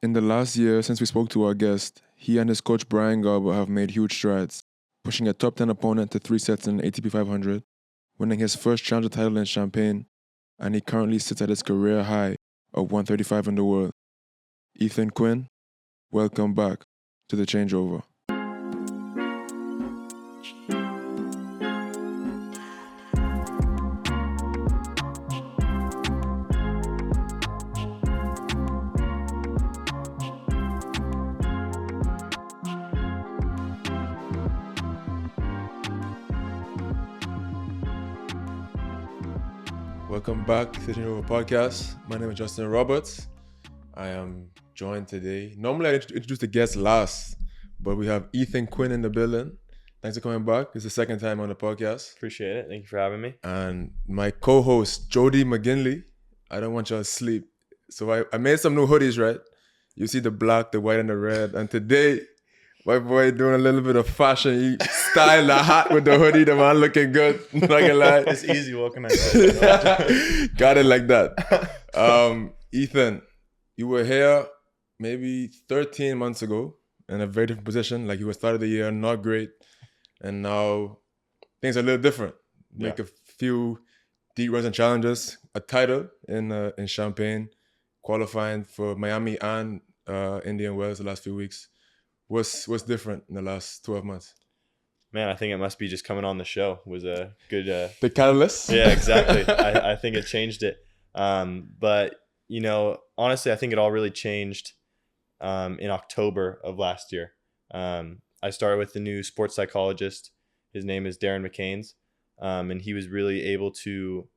In the last year since we spoke to our guest, he and his coach Brian Garber have made huge strides, pushing a top 10 opponent to 3 sets in ATP 500, winning his first challenger title in Champaign, and he currently sits at his career high of 135 in the world. Ethan Quinn, welcome back to The Changeover. Welcome back to the Changeover podcast. My name is Justin Roberts. I am joined today. Normally I introduce the guests last, but we have Ethan Quinn in the building. Thanks for coming back. It's the second time on the podcast. Appreciate it. Thank you for having me. And my co-host, Jody McGinley. I don't want y'all to sleep. So I made some new hoodies, right? You see the black, the white, and the red. And today, my boy doing a little bit of fashion. He styled the hat with the hoodie. The man looking good. Not gonna lie. It's easy. What can I say? Got it like that. Ethan, you were here maybe 13 months ago in a very different position. Like you were started the year, not great. And now things are a little different. Make a few deep runs and challenges. A title in Champaign, qualifying for Miami and Indian Wells the last few weeks. What's different in the last 12 months? Man, I think it must be just coming on the show was a good... the catalyst? Yeah, exactly. I think it changed it. But, you know, honestly, I think it all really changed in October of last year. I started with the new sports psychologist. His name is Darren McCains. And he was really able to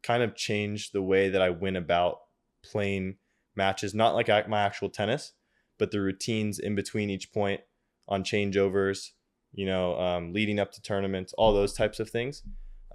kind of change the way that I went about playing matches, not like my actual tennis, but the routines in between each point on changeovers, you know, leading up to tournaments, all those types of things.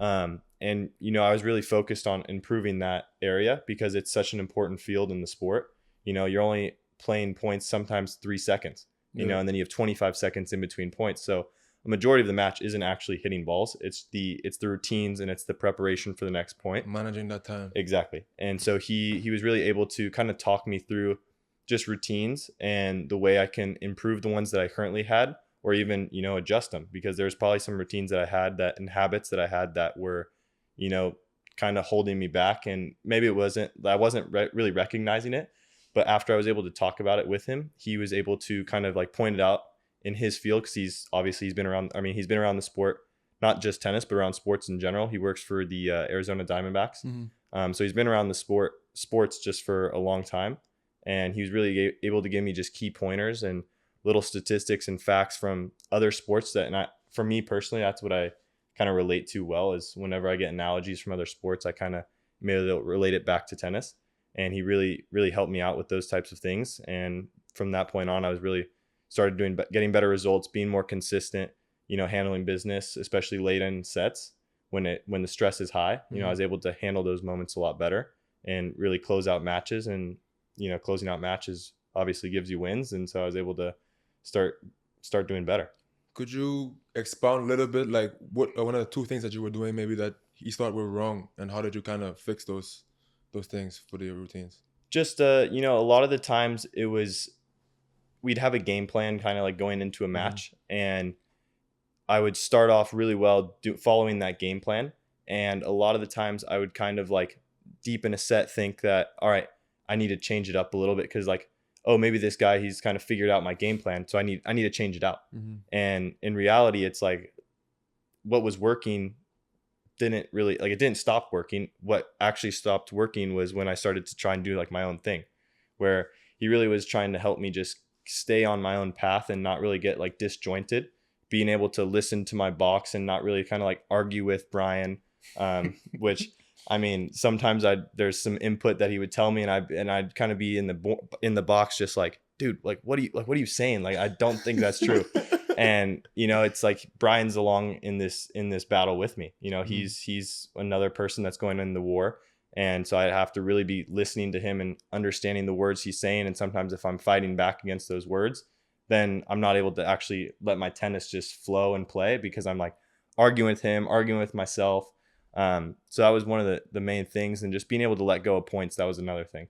And, you know, I was really focused on improving that area because it's such an important field in the sport. You know, you're only playing points sometimes 3 seconds, you know, and then you have 25 seconds in between points. So a majority of the match isn't actually hitting balls. It's the routines and it's the preparation for the next point. Managing that time. Exactly. And so he was really able to kind of talk me through just routines and the way I can improve the ones that I currently had, or even, you know, adjust them, because there's probably some routines that I had and habits that I had that were, you know, kind of holding me back. And maybe I wasn't really recognizing it, but after I was able to talk about it with him, he was able to kind of like point it out in his field. Cause he's been around the sport, not just tennis, but around sports in general. He works for the Arizona Diamondbacks. Mm-hmm. So he's been around the sports just for a long time. And he was really able to give me just key pointers and little statistics and facts from other sports for me personally, that's what I kind of relate to well, is whenever I get analogies from other sports, I kind of relate it back to tennis. And he really, really helped me out with those types of things. And from that point on, I was really started getting better results, being more consistent, you know, handling business, especially late in sets when the stress is high. You know, I was able to handle those moments a lot better and really close out matches. And you know, closing out matches obviously gives you wins. And so I was able to start doing better. Could you expound a little bit, like what one of the two things that you were doing maybe that he thought were wrong, and how did you kind of fix those things for the routines? Just, you know, a lot of the times we'd have a game plan kind of like going into a match, and I would start off really well following that game plan. And a lot of the times I would kind of like deep in a set think that, all right, I need to change it up a little bit because like, oh, maybe this guy, he's kind of figured out my game plan. So I need to change it out. Mm-hmm. And in reality, it's like what was working it didn't stop working. What actually stopped working was when I started to try and do like my own thing, where he really was trying to help me just stay on my own path and not really get like disjointed, being able to listen to my box and not really kind of like argue with Brian, which I mean, sometimes there's some input that he would tell me, and I'd kind of be in the box, just like, dude, like, what are you saying? Like, I don't think that's true. And, you know, it's like Brian's along in this battle with me. You know, he's another person that's going in the war. And so I have to really be listening to him and understanding the words he's saying. And sometimes if I'm fighting back against those words, then I'm not able to actually let my tennis just flow and play, because I'm like arguing with him, arguing with myself. So that was one of the main things, and just being able to let go of points. That was another thing.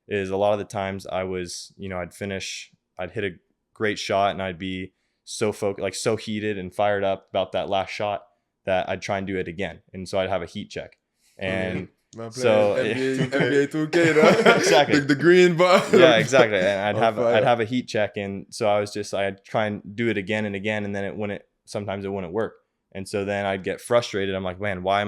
is a lot of the times I was, I'd hit a great shot and I'd be so so heated and fired up about that last shot that I'd try and do it again. And so I'd have a heat check. And Man, so NBA 2K, exactly. the green bar. Yeah, exactly. And On I'd have a heat check. And so I'd try and do it again and again. And then sometimes it wouldn't work. And so then I'd get frustrated. I'm like, man, why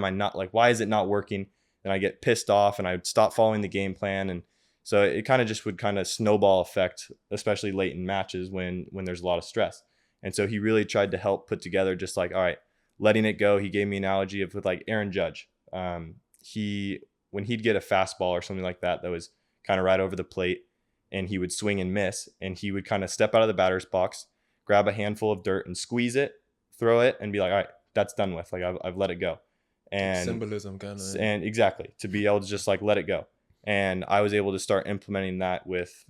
is it not working? And I get pissed off and I would stop following the game plan. And so it kind of just would kind of snowball effect, especially late in matches when there's a lot of stress. And so he really tried to help put together just like, all right, letting it go. He gave me an analogy with like Aaron Judge. When he'd get a fastball or something like that was kind of right over the plate and he would swing and miss, and he would kind of step out of the batter's box, grab a handful of dirt and squeeze it, throw it, and be like, all right, that's done with. Like I've let it go. And symbolism kind of. And exactly, to be able to just like let it go. And I was able to start implementing that with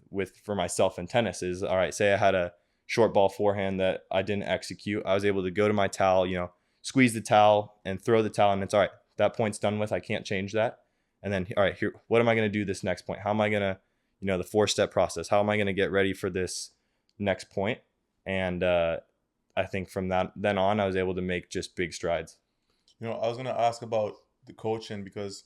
for myself in tennis is, all right, say I had a short ball forehand that I didn't execute. I was able to go to my towel, squeeze the towel and throw the towel, and it's all right. That point's done with. I can't change that. And then, all right, here, what am I going to do this next point? How am I going to, the 4-step process? How am I going to get ready for this next point? And I think from then on, I was able to make just big strides. I was going to ask about the coaching because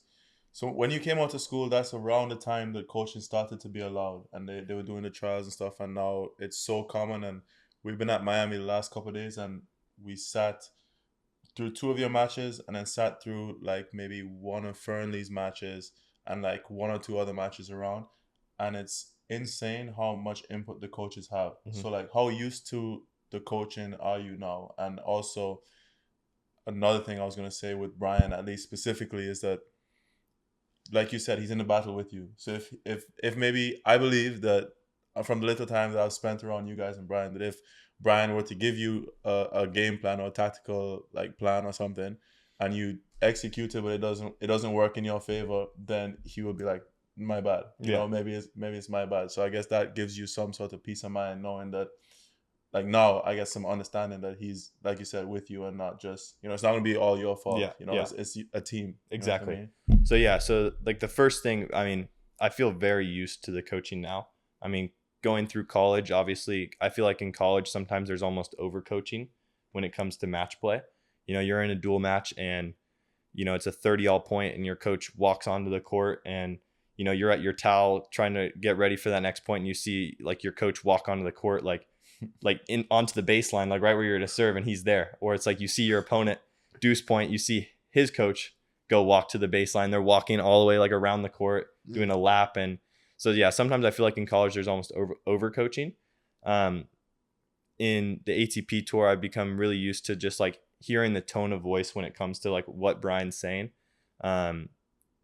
so when you came out to school, that's around the time that coaching started to be allowed, and they were doing the trials and stuff. And now it's so common. And we've been at Miami the last couple of days, and we sat through 2 of your matches and then sat through like maybe one of Fernley's matches and like 1 or 2 other matches around. And it's insane how much input the coaches have. Mm-hmm. So like how used to the coaching are you now? And also another thing I was going to say with Brian, at least specifically, is that like you said, he's in the battle with you. So if maybe I believe that from the little time that I've spent around you guys and Brian, that if Brian were to give you a game plan or a tactical like plan or something, and you execute it, but it doesn't work in your favor, then he would be like, my bad. Maybe it's my bad. So I guess that gives you some sort of peace of mind knowing that, like now, I guess some understanding that he's, like you said, with you and not just, it's not going to be all your fault. It's a team. Exactly. I mean? So like the first thing, I mean, I feel very used to the coaching now. I mean, going through college, obviously, I feel like in college, sometimes there's almost over coaching when it comes to match play. You're in a dual match and, it's a 30-all point and your coach walks onto the court and, you're at your towel trying to get ready for that next point and you see like your coach walk onto the court, like onto the baseline, like right where you're to serve, and he's there. Or it's like you see your opponent deuce point, you see his coach go walk to the baseline. They're walking all the way like around the court, doing a lap. And so, yeah, sometimes I feel like in college there's almost over coaching. In the ATP tour, I've become really used to just like hearing the tone of voice when it comes to like what Brian's saying.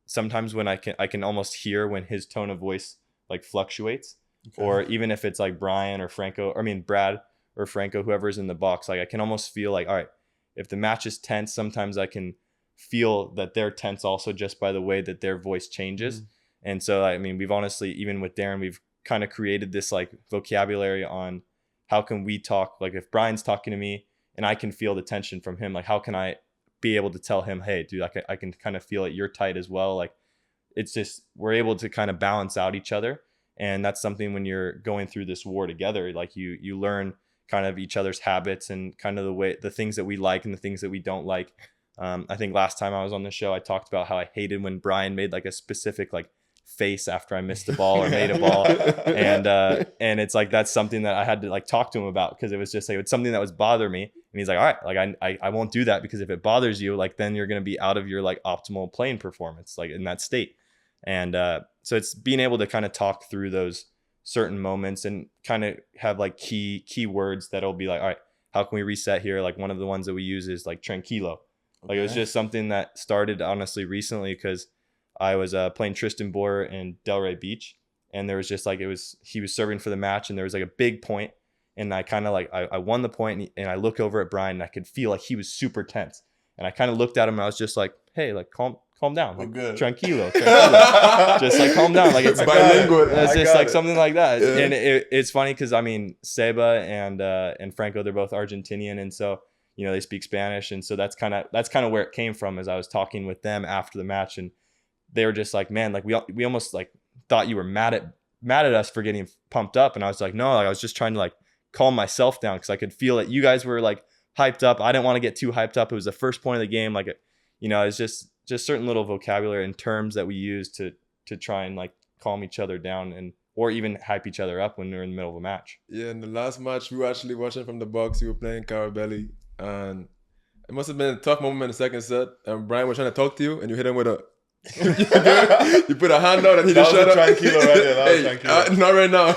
Sometimes when I can almost hear when his tone of voice like fluctuates. Okay. Or even if it's like Brad or Franco, whoever's in the box, like I can almost feel like, all right, if the match is tense, sometimes I can feel that they're tense also just by the way that their voice changes. And so, I mean, we've honestly, even with Darren, we've kind of created this like vocabulary on how can we talk, like if Brian's talking to me and I can feel the tension from him, like how can I be able to tell him, hey, dude, I can kind of feel it. You're tight as well. Like it's just, we're able to kind of balance out each other. And that's something when you're going through this war together, like you learn kind of each other's habits and kind of the things that we like and the things that we don't like. I think last time I was on the show, I talked about how I hated when Brian made like a specific like face after I missed a ball or made a ball. And it's like, that's something that I had to like talk to him about because it was just like, it's something that was bothering me. And he's like, all right, like I won't do that because if it bothers you, like then you're going to be out of your like optimal playing performance, like in that state. And so it's being able to kind of talk through those certain moments and kind of have like key words that'll be like, all right, how can we reset here? Like one of the ones that we use is like tranquilo. Okay. Like it was just something that started honestly recently because I was playing Tristan Boyer in Delray Beach, and there was just like he was serving for the match, and there was like a big point, and I kind of like I won the point, and I look over at Brian, and I could feel like he was super tense, and I kind of looked at him, and I was just like, hey, like calm down, like tranquilo, just like calm down, like it's bilingual. It's just like something like that, yeah. And it's funny because I mean Seba and Franco, they're both Argentinian, and so they speak Spanish, and so that's kind of where it came from. As I was talking with them after the match, and they were just like, man, like we almost like thought you were mad at mad at us for getting pumped up. And I was like, no, like, I was just trying to like calm myself down because I could feel that you guys were like hyped up. I didn't want to get too hyped up. It was the first point of the game. Like, it's just certain little vocabulary and terms that we use to try and like calm each other down or even hype each other up when we're in the middle of a match. Yeah, in the last match, we were actually watching from the box. You were playing Carabelli, and it must have been a tough moment in the second set. And Brian was trying to talk to you, and you hit him with a. You put a hand out, and he just shut up. Tranquilo right there. That was tranquilo. Not right now.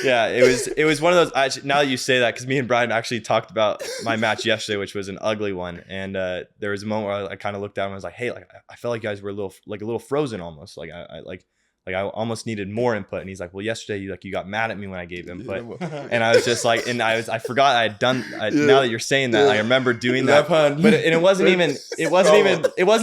Yeah, it was one of those. Actually, now that you say that, because me and Brian actually talked about my match yesterday, which was an ugly one, and there was a moment where I kind of looked at him and I was like, "Hey, like I felt like you guys were a little frozen almost. Like I almost needed more input." And he's like, "Well, yesterday you got mad at me when I gave input," and I was just like, I forgot I had done. Now that you're saying that, I remember doing that. But it wasn't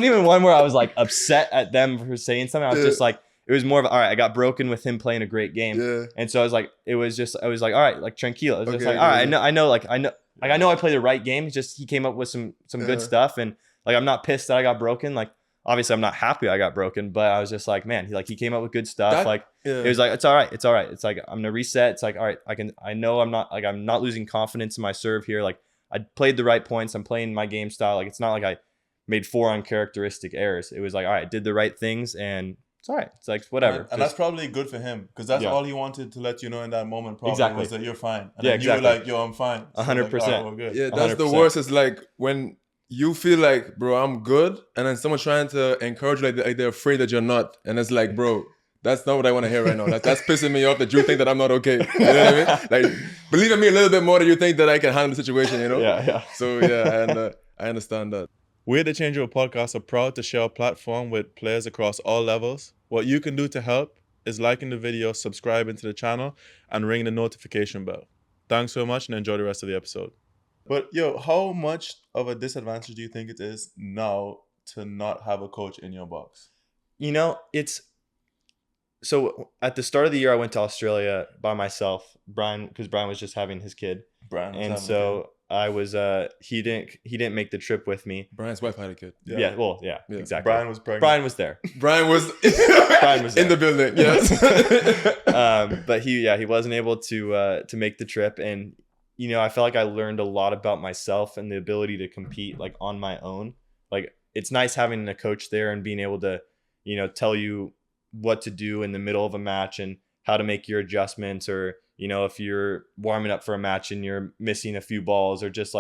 even one where I was like upset at them for saying something. I was just like. It was more of all right. I got broken with him playing a great game, and so I was like, I was like, all right, like tranquilo. It was just like, all right, I know, I played the right game. He came up with some good stuff, and like I'm not pissed that I got broken. Like obviously I'm not happy I got broken, but I was just like, man, he came up with good stuff. It was like it's all right. It's like I'm gonna reset. It's like all right, I know I'm not losing confidence in my serve here. Like I played the right points. I'm playing my game style. Like it's not like I made 4 uncharacteristic errors. It was like all right, did the right things and. It's all right. It's like whatever. And that's probably good for him because that's all he wanted to let you know in that moment. Probably was that you're fine. And then you were like, "Yo, I'm fine." 100%. Yeah, that's 100%. The worst. Is like when you feel like, bro, I'm good, and then someone's trying to encourage you, like they're afraid that you're not, and it's like, bro, that's not what I want to hear right now. That's pissing me off that you think that I'm not okay. You know what I mean? Like, believe in me a little bit more that you think that I can handle the situation. You know? Yeah. So yeah, and I understand that. We at the Changeover Podcast are proud to share a platform with players across all levels. What you can do to help is liking the video, subscribing to the channel, and ring the notification bell. Thanks so much and enjoy the rest of the episode. But yo, how much of a disadvantage do you think it is now to not have a coach in your box? So at the start of the year, I went to Australia by myself, because Brian was just having his kid. I was he didn't make the trip with me. Brian's wife had a kid. Yeah, exactly. Brian was pregnant. Brian was there. Brian was in the building. Yes. But he wasn't able to make the trip, and I felt like I learned a lot about myself and the ability to compete like on my own. Like it's nice having a coach there and being able to tell you what to do in the middle of a match and how to make your adjustments, or if you're warming up for a match and you're missing a few balls, or just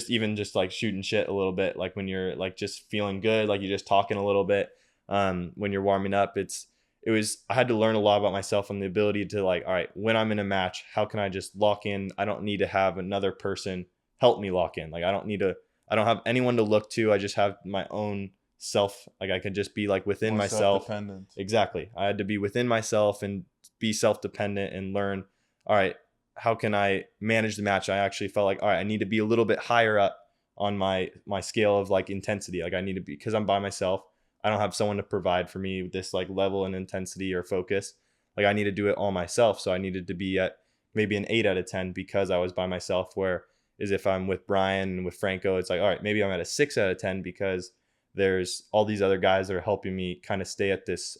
even shooting shit a little bit, like when you're like just feeling good, like you're just talking a little bit when you're warming up. I had to learn a lot about myself and the ability to like, all right, when I'm in a match, how can I just lock in? I don't need to have another person help me lock in. Like I don't have anyone to look to. I just have my own self. Like I can just be like within myself. Exactly. I had to be within myself and be self-dependent and learn, all right, how can I manage the match? I actually felt like, all right, I need to be a little bit higher up on my scale of like intensity. Like I need to be, because I'm by myself. I don't have someone to provide for me this like level and intensity or focus. Like I need to do it all myself. So I needed to be at maybe an 8 out of 10 because I was by myself, where is if I'm with Brian and with Franco, it's like, all right, maybe I'm at a 6 out of 10 because there's all these other guys that are helping me kind of stay at this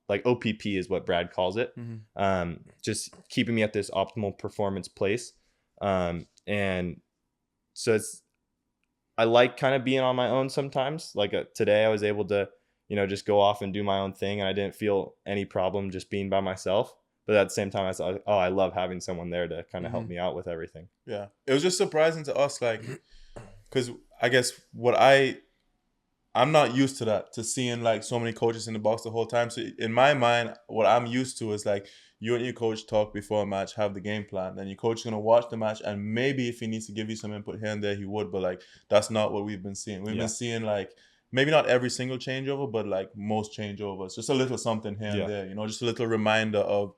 like OPP is what Brad calls it. Mm-hmm. Just keeping me at this optimal performance place. And so I like kind of being on my own sometimes. Like today I was able to, just go off and do my own thing. And I didn't feel any problem just being by myself. But at the same time, I thought, I love having someone there to kind of help me out with everything. Yeah. It was just surprising to us, like, because I guess I'm not used to that, to seeing like so many coaches in the box the whole time. So in my mind, what I'm used to is like you and your coach talk before a match, have the game plan. Then your coach is going to watch the match, and maybe if he needs to give you some input here and there, he would. But like that's not what we've been seeing. We've been seeing like maybe not every single changeover, but like most changeovers. Just a little something here and there, just a little reminder of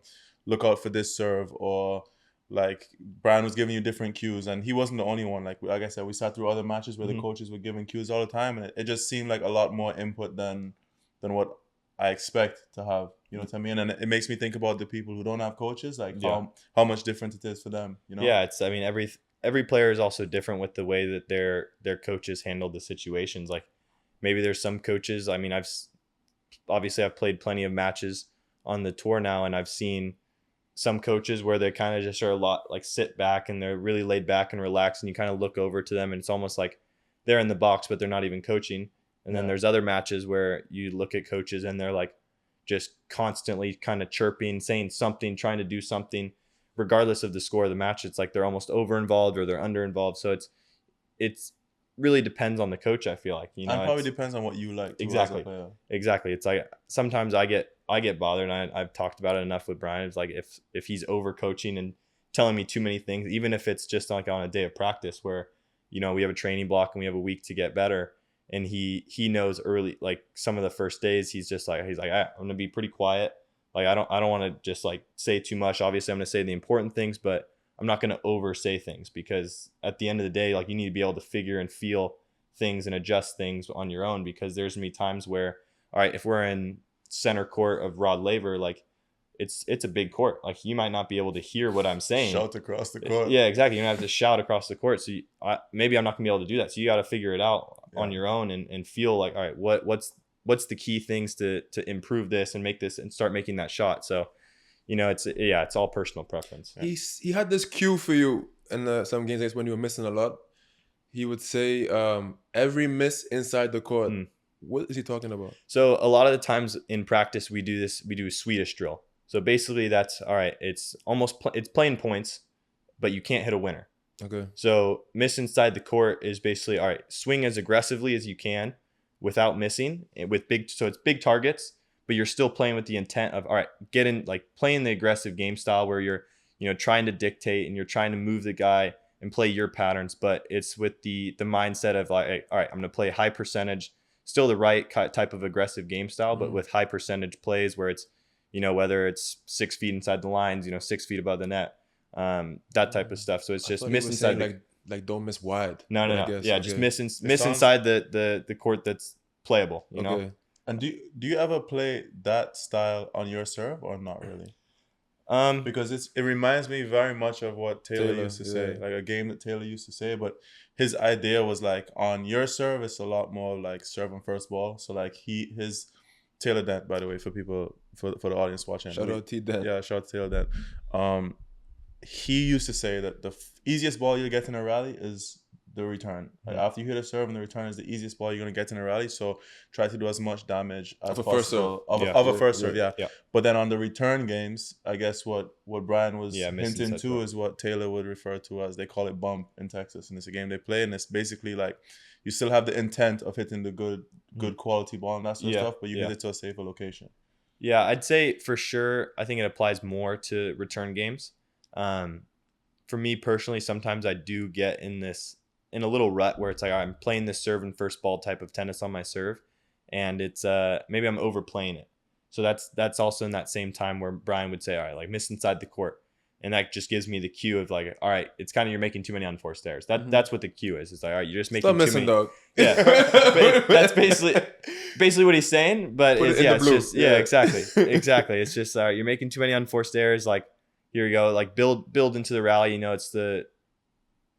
look out for this serve, or like Brian was giving you different cues, and he wasn't the only one. Like I said, we sat through other matches where the coaches were giving cues all the time, and it just seemed like a lot more input than what I expect to have. You know what I mean? And it makes me think about the people who don't have coaches, like how much different it is for them. Yeah, every player is also different with the way that their coaches handle the situations. Like maybe there's some coaches. I mean, I've played plenty of matches on the tour now, and I've seen some coaches where they kind of just are a lot like sit back and they're really laid back and relaxed, and you kind of look over to them and it's almost like they're in the box, but they're not even coaching. And then there's other matches where you look at coaches and they're like just constantly kind of chirping, saying something, trying to do something, regardless of the score of the match. It's like they're almost over involved or they're under involved. So it's really depends on the coach, I feel like. And probably depends on what you like too, exactly as a player. Exactly. It's like sometimes I get bothered, and I've talked about it enough with Brian. It's like if he's over coaching and telling me too many things, even if it's just like on a day of practice where, you know, we have a training block and we have a week to get better, and he knows early, like some of the first days, he's like, I'm gonna be pretty quiet. Like I don't want to just like say too much. Obviously, I'm gonna say the important things, but I'm not gonna over say things, because at the end of the day, like you need to be able to figure and feel things and adjust things on your own, because there's gonna be times where, all right, if we're in center court of Rod Laver, like it's a big court. Like you might not be able to hear what I'm saying. Shout across the court. Yeah, exactly. You're gonna have to shout across the court. So maybe I'm not gonna be able to do that. So you got to figure it out on your own and feel like, all right, what's the key things to improve this and make this and start making that shot. So, you know, it's all personal preference. Yeah. He had this cue for you in some games like when you were missing a lot. He would say every miss inside the court. What is he talking about? So a lot of the times in practice we do a Swedish drill. So basically that's, all right, it's it's playing points, but you can't hit a winner. Okay. So miss inside the court is basically, all right, swing as aggressively as you can without missing, so it's big targets, but you're still playing with the intent of, all right, playing the aggressive game style where you're, you know, trying to dictate and you're trying to move the guy and play your patterns, but it's with the mindset of like, all right, I'm going to play high percentage, still the right type of aggressive game style, but with high percentage plays where it's, you know, whether it's 6 feet inside the lines, you know, 6 feet above the net, that type of stuff. So it's just miss inside like don't miss wide. No. Yeah, okay. Just miss inside the court that's playable, you know. And do you ever play that style on your serve or not really? Because it reminds me very much of what Taylor used to say, like a game that Taylor used to say, but his idea was like on your serve it's a lot more like serve on first ball. So like his Taylor Dent, by the way, for people for the audience watching. Shout out T Dent. Yeah, shout out to Taylor Dent. He used to say that the easiest ball you get in a rally is the return. Like after you hit a serve and the return is the easiest ball you're gonna get in a rally. So try to do as much damage as possible of a first serve. Yeah. But then on the return games, I guess what Brian was hinting to is what Taylor would refer to as, they call it bump in Texas, and it's a game they play, and it's basically like you still have the intent of hitting the good quality ball and that sort of stuff, but you hit it to a safer location. Yeah, I'd say for sure. I think it applies more to return games. For me personally, sometimes I do get in a little rut where it's like, I'm playing this serve and first ball type of tennis on my serve, and it's maybe I'm overplaying it. So that's also in that same time where Brian would say, all right, like miss inside the court, and that just gives me the cue of like, all right, it's kind of, you're making too many unforced errors. That's what the cue is. It's like, all right, you're just making too many. Dog. Yeah, but that's basically what he's saying. But it's just exactly. It's just you're making too many unforced errors. Like, here you go, like build into the rally. You know, it's the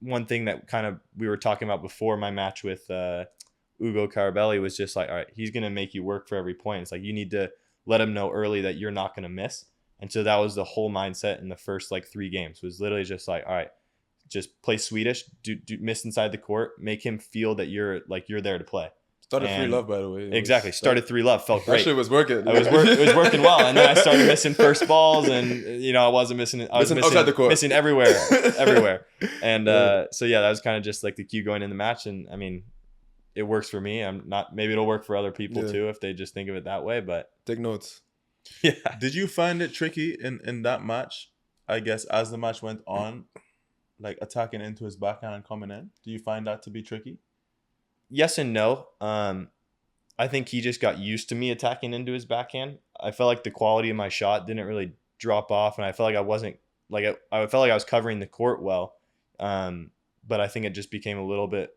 one thing that kind of we were talking about before my match with Ugo Carabelli was just like, all right, he's going to make you work for every point. It's like you need to let him know early that you're not going to miss. And so that was the whole mindset in the first like 3 games, was literally just like, all right, just play Swedish, do miss inside the court, make him feel that you're there to play. Started 3-love, by the way. Exactly. Started 3-love. Felt great. That shit was working. It was working well. And then I started missing first balls, and, you know, I wasn't missing. I was missing outside the court. Missing everywhere. And so, yeah, that was kind of just like the cue going in the match. And, I mean, it works for me. Maybe it'll work for other people, too, if they just think of it that way. But take notes. Yeah. Did you find it tricky in that match, I guess, as the match went on, like attacking into his backhand and coming in? Do you find that to be tricky? Yes and no. I think he just got used to me attacking into his backhand. I felt like the quality of my shot didn't really drop off, and I felt like I wasn't like I felt like I was covering the court well. But I think it just became a little bit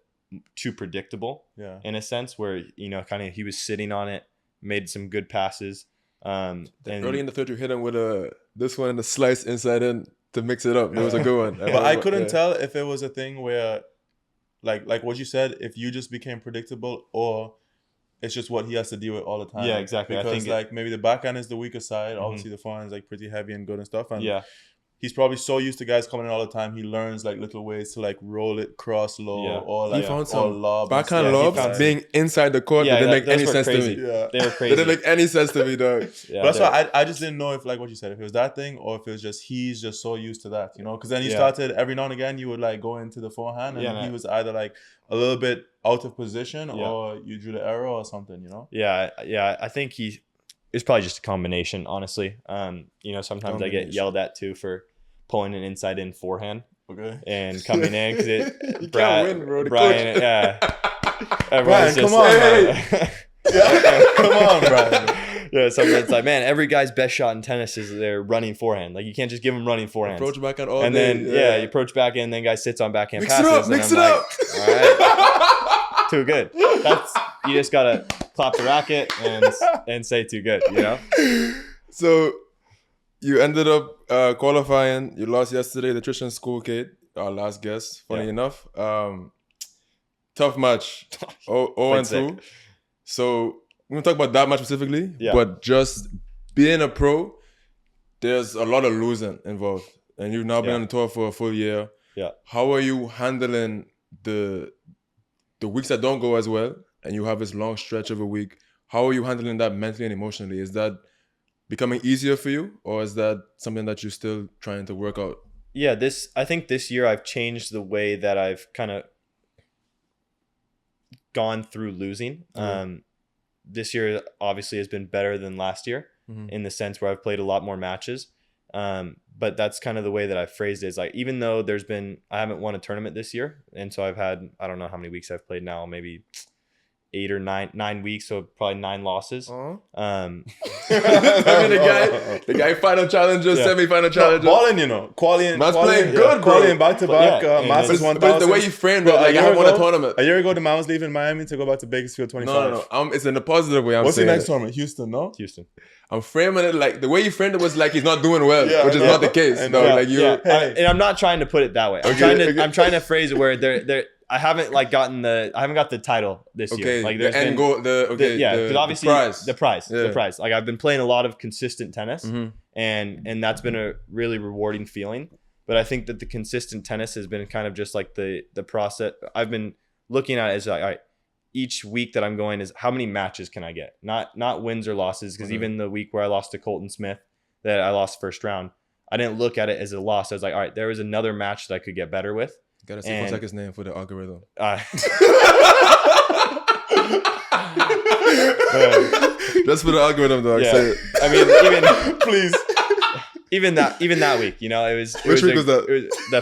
too predictable. Yeah. In a sense, where, you know, kind of he was sitting on it, made some good passes. And early in the third, you hit him with this one and the slice inside in to mix it up. It was a good one. But I couldn't tell if it was a thing where, like what you said, if you just became predictable, or it's just what he has to deal with all the time. Yeah, exactly. I Because think like maybe the backhand is the weaker side. Mhm. Obviously, the forehand is like pretty heavy and good and stuff. And Yeah. he's probably so used to guys coming in all the time. He learns like little ways to like roll it cross low Yeah. or He like found or some lob. backhand Yeah, he lobs found- being inside the court. Yeah, Didn't make those any were sense crazy. to me. Yeah. They were crazy. Didn't make any sense to me, dog. Yeah, But that's they're- why I just didn't know if like what you said, if it was that thing or if it was just he's just so used to that, you know? Because then he Yeah. started every now and again you would like go into the forehand and Yeah, he man. was either like a little bit out of position Yeah. or you drew the error or something, you know? Yeah, I think it's probably just a combination, honestly. Sometimes I get Combination. yelled at too for pulling an inside in forehand Okay. and coming in because You it can't win, bro. The Brian, coach. yeah. Brian, come on, Hey. Yeah, come on, Brian. Yeah, sometimes it's like, man, every guy's best shot in tennis is their running forehand. Like you can't just give them running forehand. Approach backhand all And day. then you approach back in, then guy sits on backhand Mix passes. it up, and mix I'm it like, up. All right, too good. You just gotta clap the racket and say too good, you know? So you ended up qualifying. You lost yesterday, the Tristan School kid, our last guest, funny Yeah. enough. Tough match. 0-2. sick. So we're going to talk about that match specifically. Yeah. But just being a pro, there's a lot of losing involved. And you've now been Yeah. on the tour for a full year. Yeah. How are you handling the weeks that don't go as well and you have this long stretch of a week? How are you handling that mentally and emotionally? Is that becoming easier for you, or is that something that you're still trying to work out? Yeah, I think this year I've changed the way that I've kind of gone through losing. Mhm. This year obviously has been better than last year Mhm. in the sense where I've played a lot more matches. But that's kind of the way that I've phrased it. Is like, even though I haven't won a tournament this year, and so I've had, I don't know how many weeks I've played now, maybe 8 or 9 weeks, so probably 9 losses. Uh-huh. Um, I mean, the guy final challenger, Yeah. semi-final challenger. Balling, you know. Qualifying. Man's playing good, bro. Qualifying back-to-back. Yeah, and Masters it's- 1000. But the way you framed Bro, it, like a I year won a ago- tournament. A year ago, the man was leaving Miami to go back to Bakersfield 25. No. It's in the positive way. I'm What's the saying next it. tournament? Houston, no? Houston. I'm framing it like the way you framed it was like he's not doing well, Yeah, which is I not know. the case. I No, know. like you. Yeah, Hey. and I'm not trying to put it that way. Okay. I'm trying to phrase it where I haven't got the title this Okay, year. Like the there's end been goal, because obviously the prize. Yeah. The prize. Like I've been playing a lot of consistent tennis, Mhm. and that's been a really rewarding feeling. But I think that the consistent tennis has been kind of just like the process. I've been looking at it as like, all right, each week that I'm going is how many matches can I get? Not wins or losses, because Okay. even the week where I lost to Colton Smith, that I lost first round, I didn't look at it as a loss. I was like, all right, there was another match that I could get better with. Gotta say And- Fonseca's name for the algorithm. Uh, Just for the algorithm, dog. Yeah. Say it. I mean, Please. even that week, you know, it was. Which week was that? It was the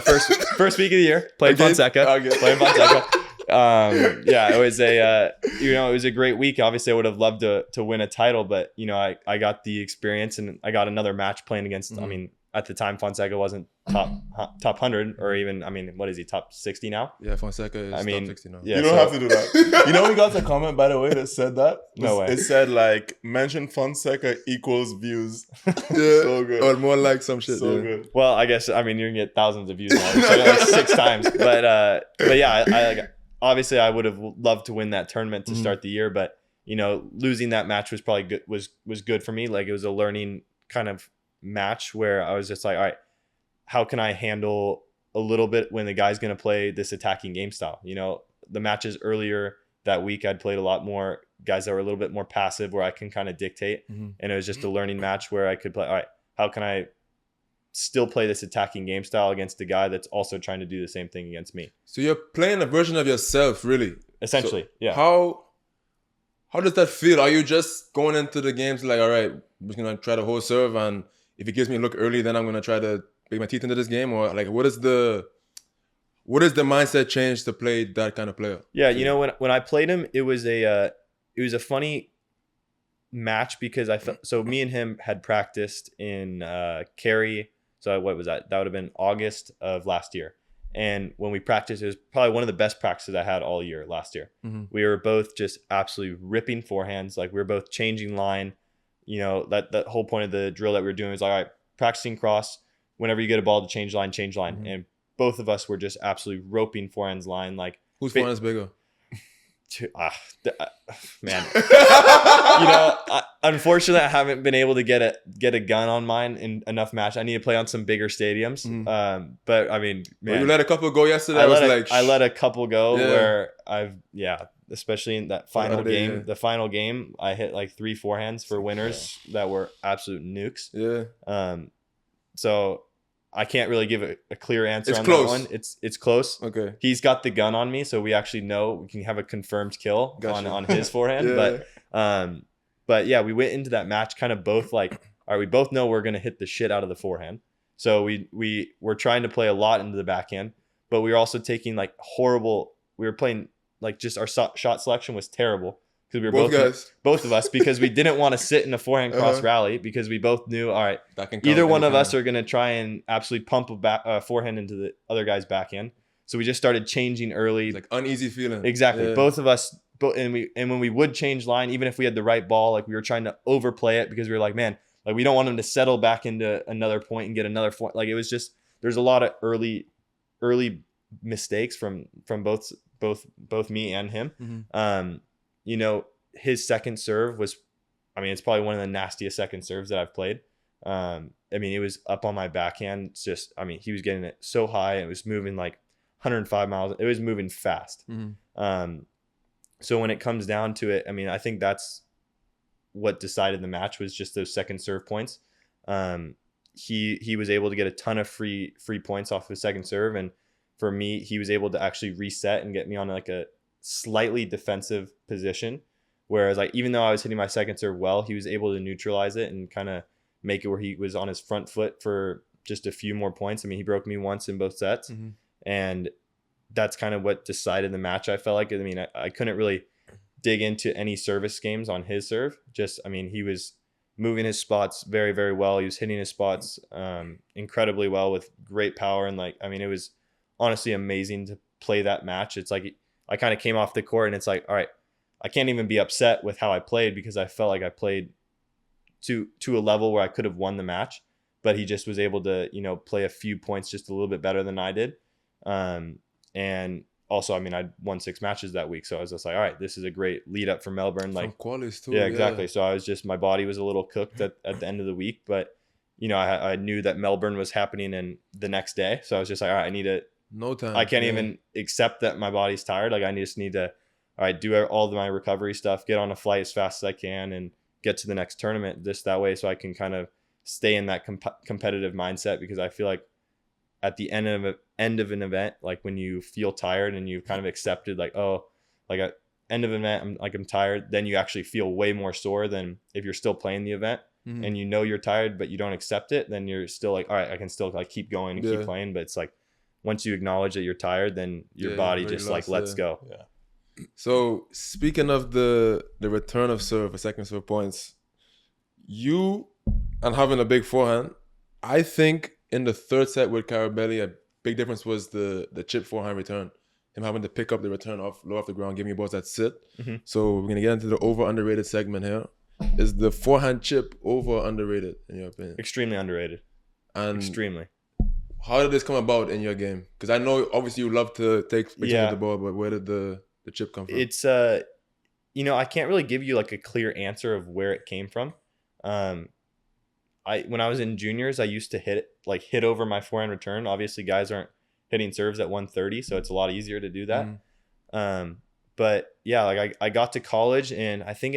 first week of the year. Playing Again? Fonseca. Okay. Playing Fonseca. It was it was a great week. Obviously, I would have loved to win a title, but I got the experience and I got another match playing against. I Mhm. mean, at the time, Fonseca wasn't top 100 or even. I mean, what is he, top 60 now? Yeah, Fonseca is I mean, top 60 now. yeah. You don't so- have to do that. You know, we got a comment, by the way, that said that. No way. It said, like, mention Fonseca equals views. Yeah, So good. or more like some shit. So yeah. good. Well, I guess you're gonna get thousands of views now. So like 6 times, but yeah, I obviously I would have loved to win that tournament to Mhm. start the year, but losing that match was probably good. Was good for me. Like it was a learning kind of match where I was just like, all right, how can I handle a little bit when the guy's gonna play this attacking game style? The matches earlier that week I'd played a lot more guys that were a little bit more passive where I can kind of dictate, Mhm. and it was just a learning match where I could play. All right, how can I still play this attacking game style against a guy that's also trying to do the same thing against me? So you're playing a version of yourself, really. Essentially, So yeah. How does that feel? Are you just going into the games like, all right, I'm just gonna try the whole serve, and if it gives me a look early, then I'm gonna try to make my teeth into this game, or like, what is the mindset change to play that kind of player? Yeah, when I played him, it was a funny match because so me and him had practiced in Cary. So what was that? That would have been August of last year. And when we practiced, it was probably one of the best practices I had all year last year. Mhm. We were both just absolutely ripping forehands. Like we were both changing line. That whole point of the drill that we were doing was like, all right, practicing cross. Whenever you get a ball to change line. Mhm. And both of us were just absolutely roping forehands line. Like Whose Fit- forehand is bigger? Man, unfortunately, I haven't been able to get a gun on mine in enough match. I need to play on some bigger stadiums. But I mean, man, you let a couple go yesterday. I let a couple go where especially in that final game. Yeah. The final game, I hit like 3 forehands for winners that were absolute nukes. Yeah. So I can't really give a clear answer It's on close. that one. It's close. Okay. He's got the gun on me, so we actually know we can have a confirmed kill on his forehand. Yeah. But yeah, we went into that match kind of both like, all right, we both know we're gonna hit the shit out of the forehand. So we were trying to play a lot into the backhand, but we were also taking like horrible. We were playing like just our shot selection was terrible because we were both of us because we didn't want to sit in a forehand cross rally because we both knew, all right, either one of us are going to try and absolutely pump a forehand into the other guy's backhand. So we just started changing early. It's like uneasy feeling. Exactly. Yeah. Both of us, and when we would change line, even if we had the right ball, like we were trying to overplay it because we were like, man, like we don't want him to settle back into another point and get another point. Like it was just, there's a lot of early mistakes from both me and him. His second serve was, I mean, it's probably one of the nastiest second serves that I've played. I mean, it was up on my backhand. It's just, I mean, he was getting it so high. It was moving like 105 miles. It was moving fast. So when it comes down to it, I mean, I think that's what decided the match was just those second serve points. He was able to get a ton of free points off of his second serve. And for me, he was able to actually reset and get me on like a slightly defensive position. Whereas like, even though I was hitting my second serve well, he was able to neutralize it and kind of make it where he was on his front foot for just a few more points. I mean, he broke me once in both sets. And that's kind of what decided the match. I felt like, I mean, I couldn't really dig into any service games on his serve. Just, I mean, he was moving his spots very, very well. He was hitting his spots incredibly well with great power. And like, I mean, it was honestly amazing to play that match. It's like, I kind of came off the court and it's like, all right, I can't even be upset with how I played because I felt like I played to a level where I could have won the match, but he just was able to, play a few points just a little bit better than I did. And also, I mean, I won 6 matches that week. So I was just like, all right, this is a great lead up for Melbourne. Like qualities too. Yeah, exactly. So I was just, my body was a little cooked at the end of the week, but I knew that Melbourne was happening in the next day. So I was just like, all right, I need to, no time. I can't even accept that my body's tired. Like I just need to, all right, do all of my recovery stuff, get on a flight as fast as I can and get to the next tournament just that way. So I can kind of stay in that competitive mindset, because I feel like at the end of an event, like when you feel tired and you've kind of accepted like, oh, like at end of event, I'm tired. Then you actually feel way more sore than if you're still playing the event and you're tired, but you don't accept it. Then you're still like, all right, I can still like keep going and keep playing. But it's like, once you acknowledge that you're tired, then your body just like lets go. Yeah. So speaking of the return of serve, second serve points, you and having a big forehand, I think in the third set with Carabelli, a big difference was the chip forehand return. Him having to pick up the return low off the ground, giving you balls that sit. So we're gonna get into the over underrated segment here. Is the forehand chip over or underrated in your opinion? Extremely underrated. And extremely. How did this come about in your game? Because I know obviously you love to take pictures of the ball, but where did the chip come from? It's I can't really give you like a clear answer of where it came from. When I was in juniors, I used to hit over my forehand return. Obviously, guys aren't hitting serves at 130, so it's a lot easier to do that. But yeah, like I got to college, and I think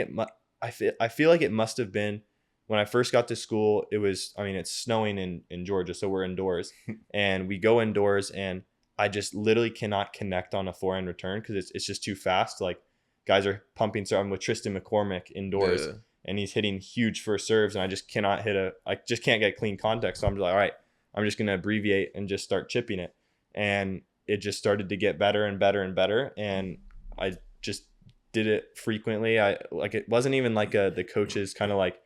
I feel like it must have been when I first got to school. It was, I mean, it's snowing in Georgia, so we're indoors, and we go indoors, and I just literally cannot connect on a forehand return because it's just too fast. Like guys are pumping. So I'm with Tristan McCormick indoors. And he's hitting huge first serves, and I just cannot I just can't get clean contact. So I'm just like, all right, I'm just going to abbreviate and just start chipping it. And it just started to get better and better and better. And I just did it frequently. It wasn't even like the coaches kind of like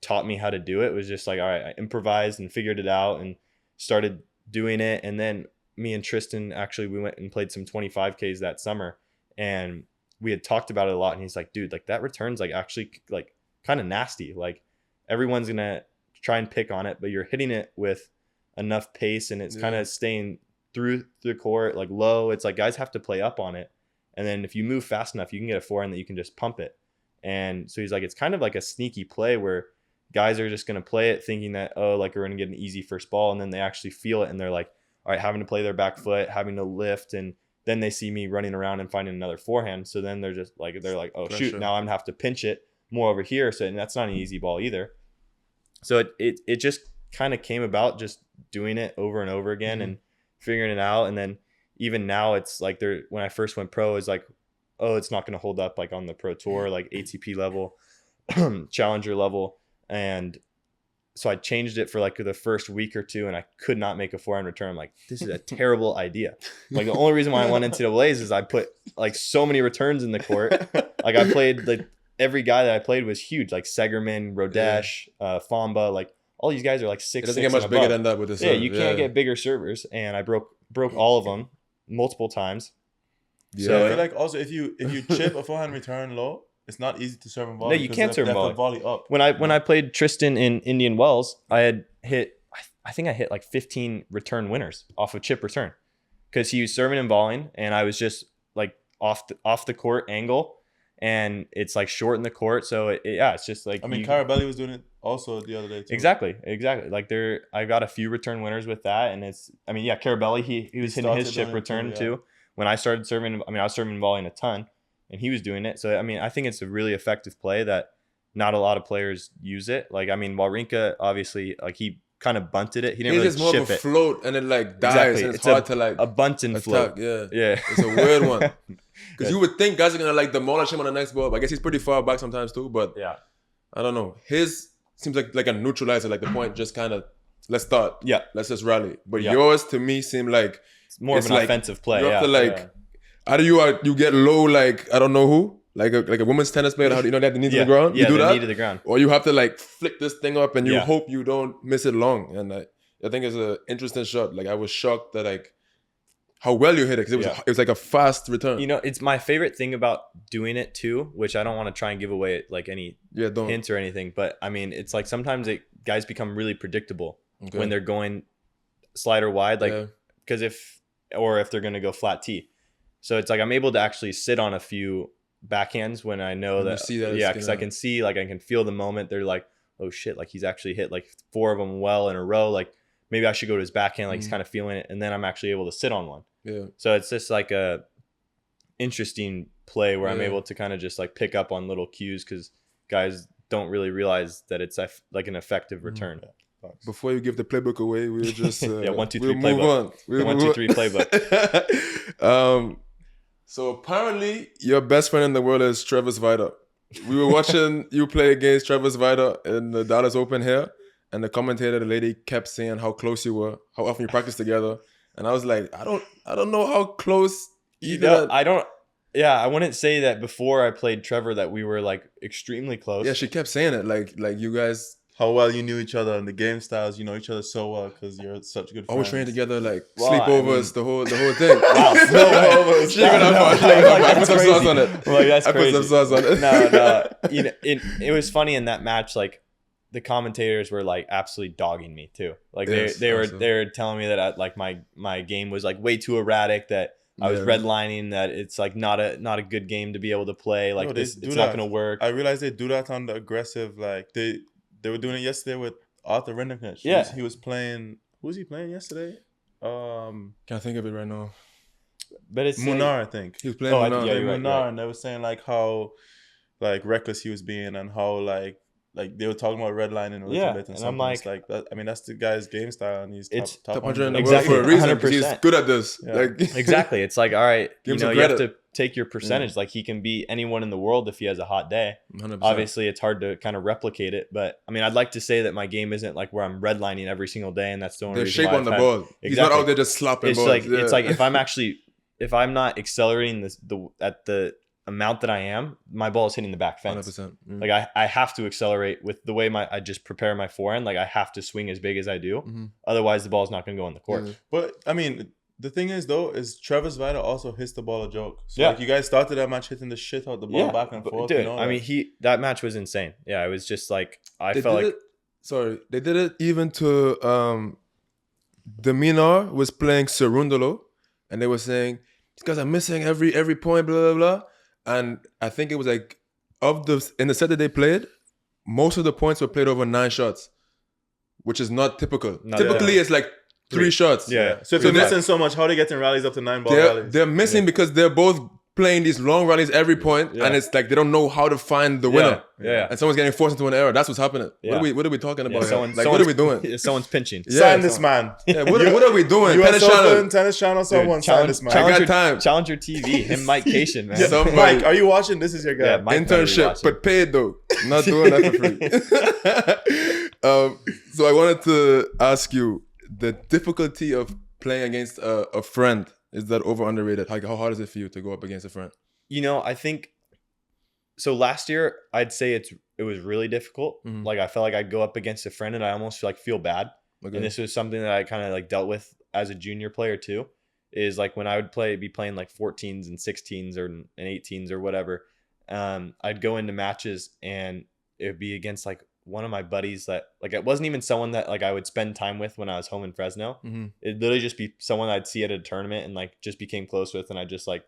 taught me how to do it. It was just like, all right, I improvised and figured it out and started doing it. And then me and Tristan, actually, we went and played some 25Ks that summer, and we had talked about it a lot. And he's like, dude, like that return's like actually like kind of nasty. Like everyone's gonna try and pick on it, but you're hitting it with enough pace, and it's kind of staying through the court like low. It's like guys have to play up on it, And then if you move fast enough, you can get a forehand that you can just pump it. And so he's like, it's kind of like a sneaky play where guys are just going to play it thinking that, oh, like we're going to get an easy first ball. And then they actually feel it. And they're like, all right, having to play their back foot, having to lift. And then they see me running around and finding another forehand. So then they're like, oh, shoot, now I'm going to have to pinch it more over here. So, and that's not an easy ball either. So it just kind of came about just doing it over and over again and figuring it out. And then even now it's like when I first went pro, it's like, oh, it's not going to hold up like on the pro tour, like ATP level, challenger level. And so I changed it for like the first week or two and I could not make a forehand return. I'm like, this is a terrible idea. Like the only reason why I won NCAAs is I put like so many returns in the court. Like I played like every guy that I played was huge, like Segerman, Rodesh, Famba, like all these guys are like 6'6". It doesn't get much bigger than that with this. Yeah, you can't get bigger servers, and I broke all of them multiple times. Yeah. So I feel like also if you chip a forehand return low, it's not easy to serve and volley. No, you can't serve and volley up. When I played Tristan in Indian Wells, I had hit, I think I hit like 15 return winners off of chip return, because he was serving and volleying, and I was just like off the court angle, and it's like short in the court, so it's just like. I mean, Carabelli was doing it also the other day too. Exactly. Like I got a few return winners with that, and Carabelli he was hitting his chip return too. When I started serving, I was serving and volleying a ton, and he was doing it. So I think it's a really effective play that not a lot of players use it. Like Wawrinka obviously, like he kind of bunted it. He didn't really just more chip of a it. Float and it like dies. Exactly. And it's hard to like a bunt and float. Yeah. Yeah. It's a weird one. Because you would think guys are gonna like demolish him on the next ball, but I guess he's pretty far back sometimes too. But yeah, I don't know. His seems like a neutralizer, like the point just kind of let's start. Yeah. Let's just rally. But yours to me seemed like it's more of an offensive play. You have to like either you get low like I don't know who. Like a women's tennis player, how do you know they have the knee to the ground? Yeah, you do that? Knee to the ground. Or you have to like flick this thing up and you hope you don't miss it long. And I think it's an interesting shot. Like I was shocked that like how well you hit it, because it was like a fast return. You know, it's my favorite thing about doing it too, which I don't want to try and give away like any hints or anything. But I mean, it's like sometimes guys become really predictable when they're going slider wide, like because if they're going to go flat tee. So it's like I'm able to actually sit on a few backhands when I know that, because I can see, like I can feel the moment. They're like, oh shit, like he's actually hit like 4 of them well in a row. Like maybe I should go to his backhand, like he's kind of feeling it, and then I'm actually able to sit on one. Yeah. So it's just like a interesting play where I'm able to kind of just like pick up on little cues, because guys don't really realize that it's like an effective return. Before you give the playbook away, we'll just 1, 2, 3 we'll playbook. Move on. 1, 2, 3 playbook. So apparently your best friend in the world is Travis Vida. We were watching you play against Travis Vida in the Dallas Open here, and the commentator, the lady, kept saying how close you were, how often you practiced together, and I was like, I don't know how close either. I wouldn't say that before I played Trevor that we were like extremely close. Yeah, she kept saying it, like you guys. How well you knew each other and the game styles. You know each other so well because you're such good friends. Always training together, like sleepovers, the whole thing. Wow, no way. I put some sauce on it. Like that's crazy. I put some sauce on it. No. You know, it was funny in that match. Like the commentators were like absolutely dogging me too. Like they were telling me that my game was like way too erratic. That I was redlining. That it's like not a good game to be able to play. Like it's not gonna work. I realized they do that on the aggressive. Like They were doing it yesterday with Arthur Rinderknecht. He was playing. Who was he playing yesterday? Can't think of it right now. But it's Munar, I think. He was playing Munar. Munar, and they were saying like how like reckless he was being, and how like they were talking about redlining a little bit, and I'm like that. I mean, that's the guy's game style, and he's top 100 in the world for a reason. 100%. He's good at this. Yeah. Like exactly. It's like, all right, you have to take your percentage. Yeah. Like he can beat anyone in the world if he has a hot day. 100%. Obviously, it's hard to kind of replicate it, but I mean, I'd like to say that my game isn't like where I'm redlining every single day, and that's the only reason shape on the ball. Exactly. He's not out there just slapping balls. It's like if I'm not accelerating at the amount that I am, my ball is hitting the back fence. 100%. Mm-hmm. Like I have to accelerate with the way I just prepare my forehand. Like I have to swing as big as I do. Mm-hmm. Otherwise, the ball's not going to go on the court. Mm-hmm. But I mean, the thing is though, is Travis Vida also hits the ball a joke. So like you guys started that match hitting the shit out the ball back and forth. Dude, you know, I mean, that match was insane. Yeah, it was just like they did it even to Deminar was playing Cerundolo, and they were saying these guys are missing every point, blah, blah, blah. And I think it was like, in the set that they played, most of the points were played over 9 shots, which is not typical. Typically, it's like 3 shots. Yeah. So if you're missing so much, how are they getting rallies up to 9-ball rallies? They're missing because they're both playing these long rallies every point, and it's like they don't know how to find the winner. And someone's getting forced into an error. That's what's happening. What are we talking about? What are we doing? Someone's pinching. Sign this man. What are we doing? Tennis channel, someone sign this man. I got time. Challenger TV. Him, Mike Cation, man. Mike, are you watching? This is your guy. Internship, but paid though. Not doing that for free. So I wanted to ask you, the difficulty of playing against a friend, is that over underrated? How hard is it for you to go up against a friend? I think so. Last year, I'd say it was really difficult. Like I felt like I'd go up against a friend and I almost feel bad. Okay. And this was something that I kind of like dealt with as a junior player too. Is like when I would be playing like 14s and 16s and 18s or whatever. I'd go into matches and it would be against like one of my buddies that like it wasn't even someone that like I would spend time with when I was home in Fresno. It'd literally just be someone I'd see at a tournament and like just became close with, and I just like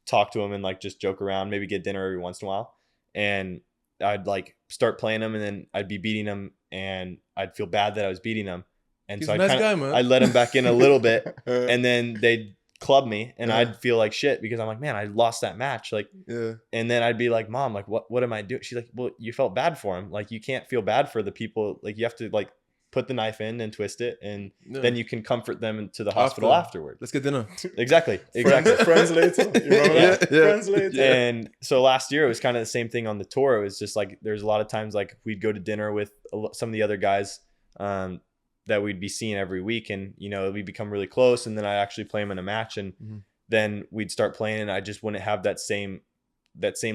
talk to him and like just joke around, maybe get dinner every once in a while, and I'd like start playing him and then I'd be beating him and I'd feel bad that I was beating him, and He's so I let him back in a little bit and then they'd club me and I'd feel like shit because I'm like, man, I lost that match. Like, and then I'd be like, Mom, like, what am I doing? She's like, well, you felt bad for him. Like, you can't feel bad for the people. Like, you have to like put the knife in and twist it, and then you can comfort them to the hospital afterward. Let's get dinner. Exactly. Friends later. You remember that? Friends later. And so last year it was kind of the same thing on the tour. It was just like there's a lot of times like we'd go to dinner with some of the other guys that we'd be seeing every week, and we become really close, and then I actually play them in a match, and then we'd start playing and I just wouldn't have that same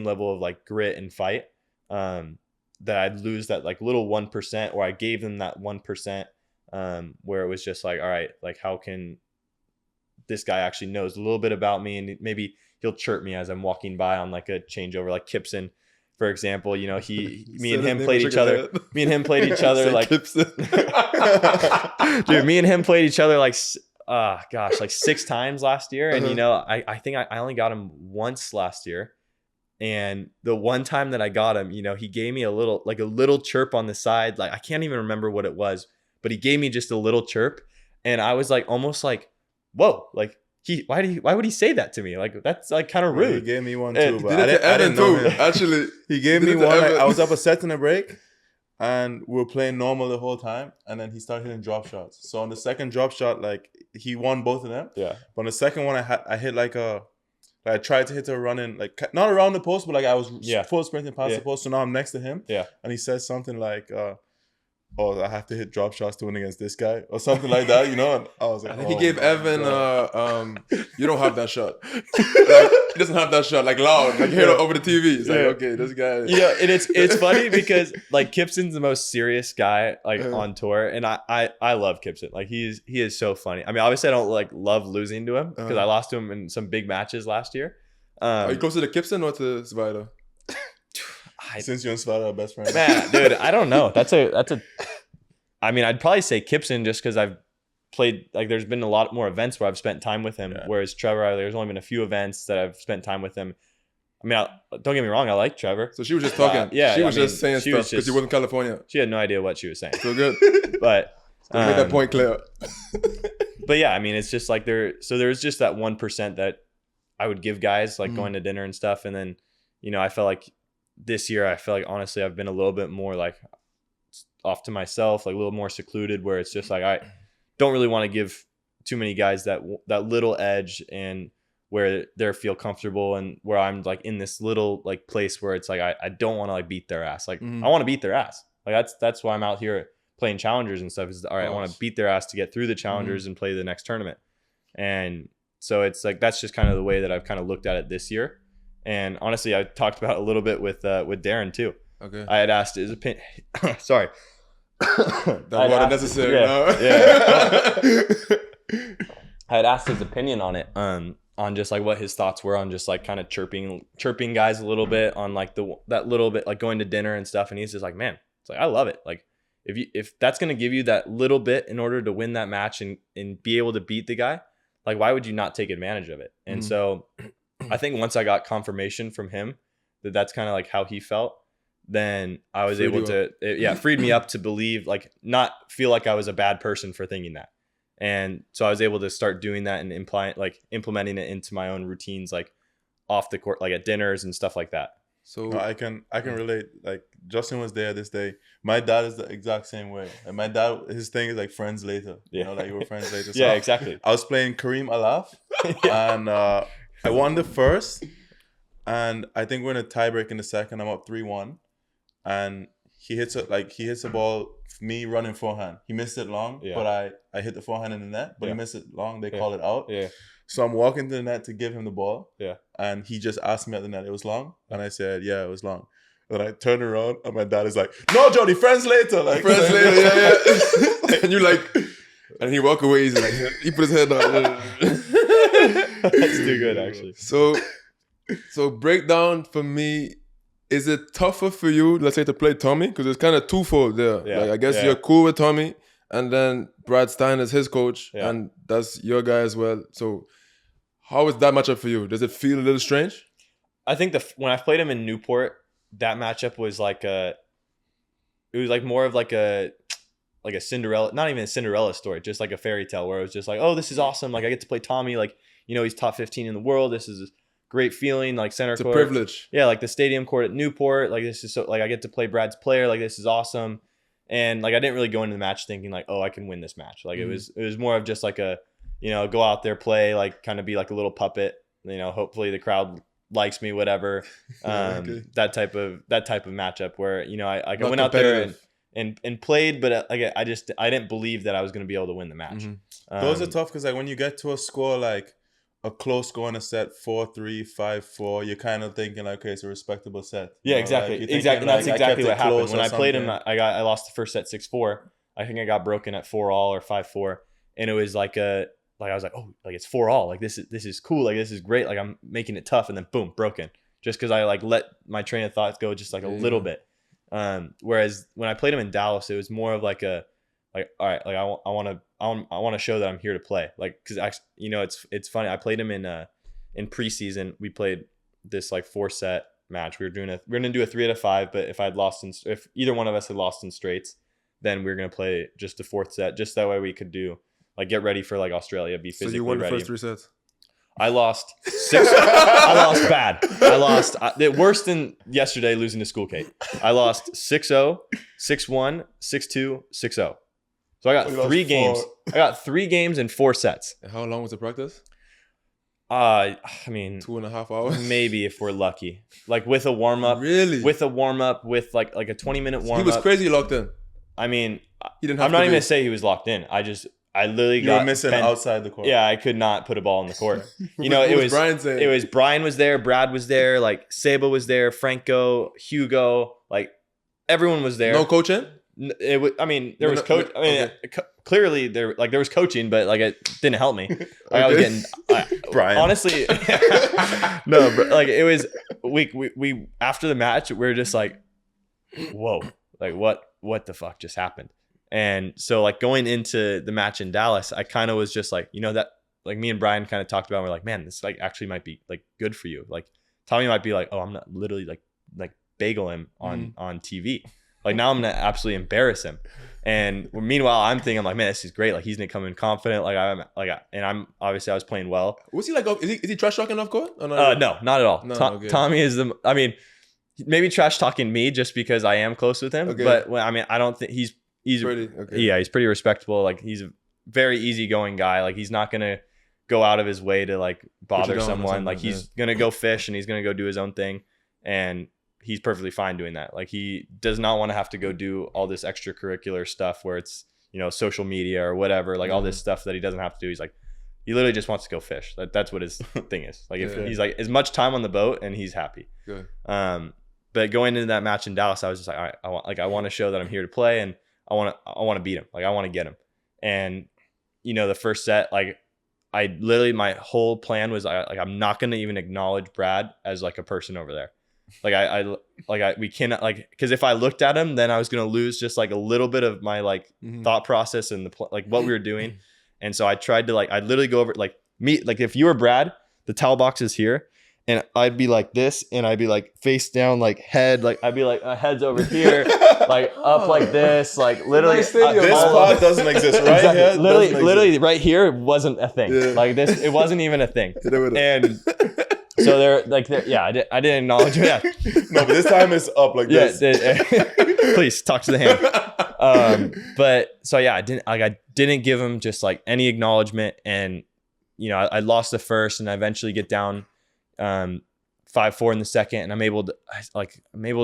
level of like grit and fight, that I'd lose that like little 1%, or I gave them that 1%, where it was just like, all right, like how can this guy actually knows a little bit about me, and maybe he'll chirp me as I'm walking by on like a changeover, like Kipson, for example. Me and him played each other. Me and him played each other like, dude. Me and him played each other like, like 6 times last year, and I think I only got him once last year, and the one time that I got him, he gave me a little chirp on the side. Like I can't even remember what it was, but he gave me just a little chirp, and I was like almost like, whoa, like. Why would he say that to me? Like that's like kind of rude. He gave me one too, but I didn't know him. Actually, he gave me one. Like, I was up a set in a break, and we were playing normal the whole time, and then he started hitting drop shots. So on the second drop shot, like he won both of them. Yeah. But on the second one, I hit like I tried to hit a run in, like not around the post, but like I was full sprinting past the post. So now I'm next to him. Yeah. And he says something like, oh, I have to hit drop shots to win against this guy or something like that, And I was like, I think he gave Evan, you don't have that shot. Like, he doesn't have that shot, like loud, like hear it over the TV. It's like, okay, this guy. And it's funny because like Kipson's the most serious guy like on tour, and I love Kipson. Like he is so funny. I mean, obviously I don't like love losing to him because I lost to him in some big matches last year. Are you closer to Kipson or to Spider? Since you and Spider are best friends, man, dude, I don't know. That's a. I mean, I'd probably say Kipson just because I've played. Like, there's been a lot more events where I've spent time with him. Whereas Trevor, there's only been a few events that I've spent time with him. I mean, don't get me wrong, I like Trevor. So she was just talking. She was just saying stuff because you were in California. She had no idea what she was saying. So good, but make that point clear. But yeah, I mean, it's just like there's just that 1% that I would give guys like going to dinner and stuff, and then I felt like. This year, I feel like honestly, I've been a little bit more like off to myself, like a little more secluded, where it's just like I don't really want to give too many guys that little edge, and where they feel comfortable, and where I'm like in this little like place where it's like I don't want to like beat their ass. Like I want to beat their ass. Like that's why I'm out here playing challengers and stuff. Is all right, I want to beat their ass to get through the challengers and play the next tournament. And so it's like that's just kind of the way that I've kind of looked at it this year. And honestly, I talked about it a little bit with Darren too. Okay. I had asked his opinion. Sorry. That wasn't necessary. I had asked his opinion on it, on just like what his thoughts were on just like kind of chirping guys a little bit on like that little bit like going to dinner and stuff. And he's just like, man, it's like I love it. Like if that's gonna give you that little bit in order to win that match and be able to beat the guy, Like, why would you not take advantage of it? And so I think once I got confirmation from him that that's kind of like how he felt, then I was able to, it freed me up to believe, like, not feel like I was a bad person for thinking that. And so I was able to start doing that and implementing it into my own routines, like off the court, like at dinners and stuff like that. So no, I can relate. Like, Justin was there this day. My dad is the exact same way. And my dad, his thing is like friends later. Yeah. You know, like you were friends later. So yeah, exactly. I was playing Kareem Alaf, and I won the first, and I think we're in a tiebreak in the second. I'm up 3-1, and he hits a ball. Me running forehand. He missed it long, but I hit the forehand in the net, but he missed it long. They call it out. Yeah. So I'm walking to the net to give him the ball. Yeah. And he just asked me at the net, it was long? And I said, yeah, it was long. And I turned around and my dad is like, no, Jody, friends later. Like, friends later, yeah. And you're like, and he walk away, he's like, he put his head down. That's too good, actually. So breakdown for me, is it tougher for you, let's say, to play Tommy? Because it's kind of twofold there. Yeah. Like, I guess you're cool with Tommy, and then Brad Stein is his coach, and that's your guy as well. So how is that matchup for you? Does it feel a little strange? I think when I played him in Newport, that matchup was like more of like a Cinderella, not even a Cinderella story, just like a fairy tale where it was just like, oh, this is awesome. Like, I get to play Tommy. Like, you know, he's top 15 in the world. This is a great feeling. Like, center court. It's a privilege. Yeah, like the stadium court at Newport. Like, this is so, like, I get to play Brad's player. Like, this is awesome. And like, I didn't really go into the match thinking like, oh, I can win this match. Like, it was more of just like a, you know, go out there, play, like, kind of be like a little puppet. You know, hopefully the crowd likes me, whatever. That type of matchup where, you know, I went out there and played, but like I didn't believe that I was going to be able to win the match. Those are tough because like when you get to a score like a close score in a set, 4-3, 5-4, you're kind of thinking like, okay, it's a respectable set. Yeah, exactly. Exactly. That's exactly what happened. When I played him, I lost the first set 6-4. I think I got broken at 4-all or 5-4. And it was like I was like, oh, like it's 4-all. Like this is cool. Like this is great. Like I'm making it tough, and then boom, broken. Just because I like let my train of thought go just like a little bit. Whereas when I played him in Dallas, it was more of like all right, like I want to show that I'm here to play. Like, because actually, you know, it's funny. I played him in preseason. We played this like 4-set match. We're gonna do a 3 out of 5. But if either one of us had lost in straights, then we were gonna play just the 4th set. Just that way we could do like get ready for like Australia, be physically ready. So you won the first 3 sets. I lost 6. I lost bad. I lost worse than yesterday losing to School Kate. I lost 6-0, 6-1, 6-2, 6-0. So I got 3 games. I got 3 games in 4 sets. And how long was the practice? I mean, 2.5 hours. Maybe if we're lucky. Like with a warm up. Really? With a warm up, with like a 20-minute warm up. He was crazy locked in. I mean, he didn't have I'm not even gonna say he was locked in. I literally got missing outside the court. Yeah, I could not put a ball in the court. You know, it was Brian was there, Brad was there, like Saba was there, Franco, Hugo, like everyone was there. No coaching? It was. I mean, there was coach. I mean, clearly there was coaching, but like it didn't help me. Like, I was getting Brian. Honestly, no, but like it was. We after the match, we were just like, whoa, like what the fuck just happened? And so like going into the match in Dallas, I kind of was just like, you know, that like me and Brian kind of talked about, and we're like, man, this like actually might be like good for you. Like Tommy might be like, oh, I'm not literally like bagel him on TV. Like now I'm gonna absolutely embarrass him. And meanwhile, I'm thinking, I'm like, man, this is great. Like he's gonna come in confident. I'm obviously I was playing well. Was he like? Is he trash talking off court? No, not at all. No, okay. Tommy is I mean, maybe trash talking me just because I am close with him. Okay. But I mean, I don't think he's pretty, okay. Yeah, he's pretty respectable. Like he's a very easygoing guy. Like he's not gonna go out of his way to like bother someone. Like he's gonna go fish and he's gonna go do his own thing, and he's perfectly fine doing that. Like he does not want to have to go do all this extracurricular stuff where it's, you know, social media or whatever, like all this stuff that he doesn't have to do. He's like, he literally just wants to go fish. That's what his thing is. Like if he's like as much time on the boat and he's happy. Good. But going into that match in Dallas, I was just like, all right, I want to show that I'm here to play, and I want to beat him. Like I want to get him. And you know, the first set, like I literally, my whole plan was I'm not going to even acknowledge Brad as like a person over there. Like we cannot, like, because if I looked at him, then I was gonna lose just like a little bit of my like thought process and like what we were doing. And so I tried to like, I'd literally go over, like me, like if you were Brad, the towel box is here. And I'd be like this, and I'd be like face down, like head, like I'd be like my head's over here, like up like this, like literally. Nice stadium. This part doesn't exist, right? Exactly. Here, Literally, right here wasn't a thing. Yeah. Like this, it wasn't even a thing. And so I didn't acknowledge it. Yeah. No, but this time it's up like this. Please talk to the hand. But so yeah, I didn't give him just like any acknowledgement, and you know, I lost the first, and I eventually get down 5-4 in the second, and I'm able to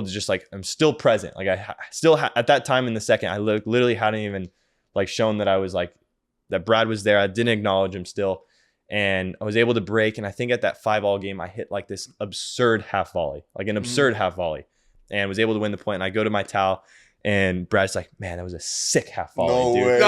just like, I'm still present. Like I still at that time in the second, I literally hadn't even like shown that I was like, that Brad was there. I didn't acknowledge him still. And I was able to break. And I think at that 5-all game, I hit like this absurd half volley, like an absurd half volley, and was able to win the point. And I go to my towel, and Brad's like, man, that was a sick half volley, dude. Way.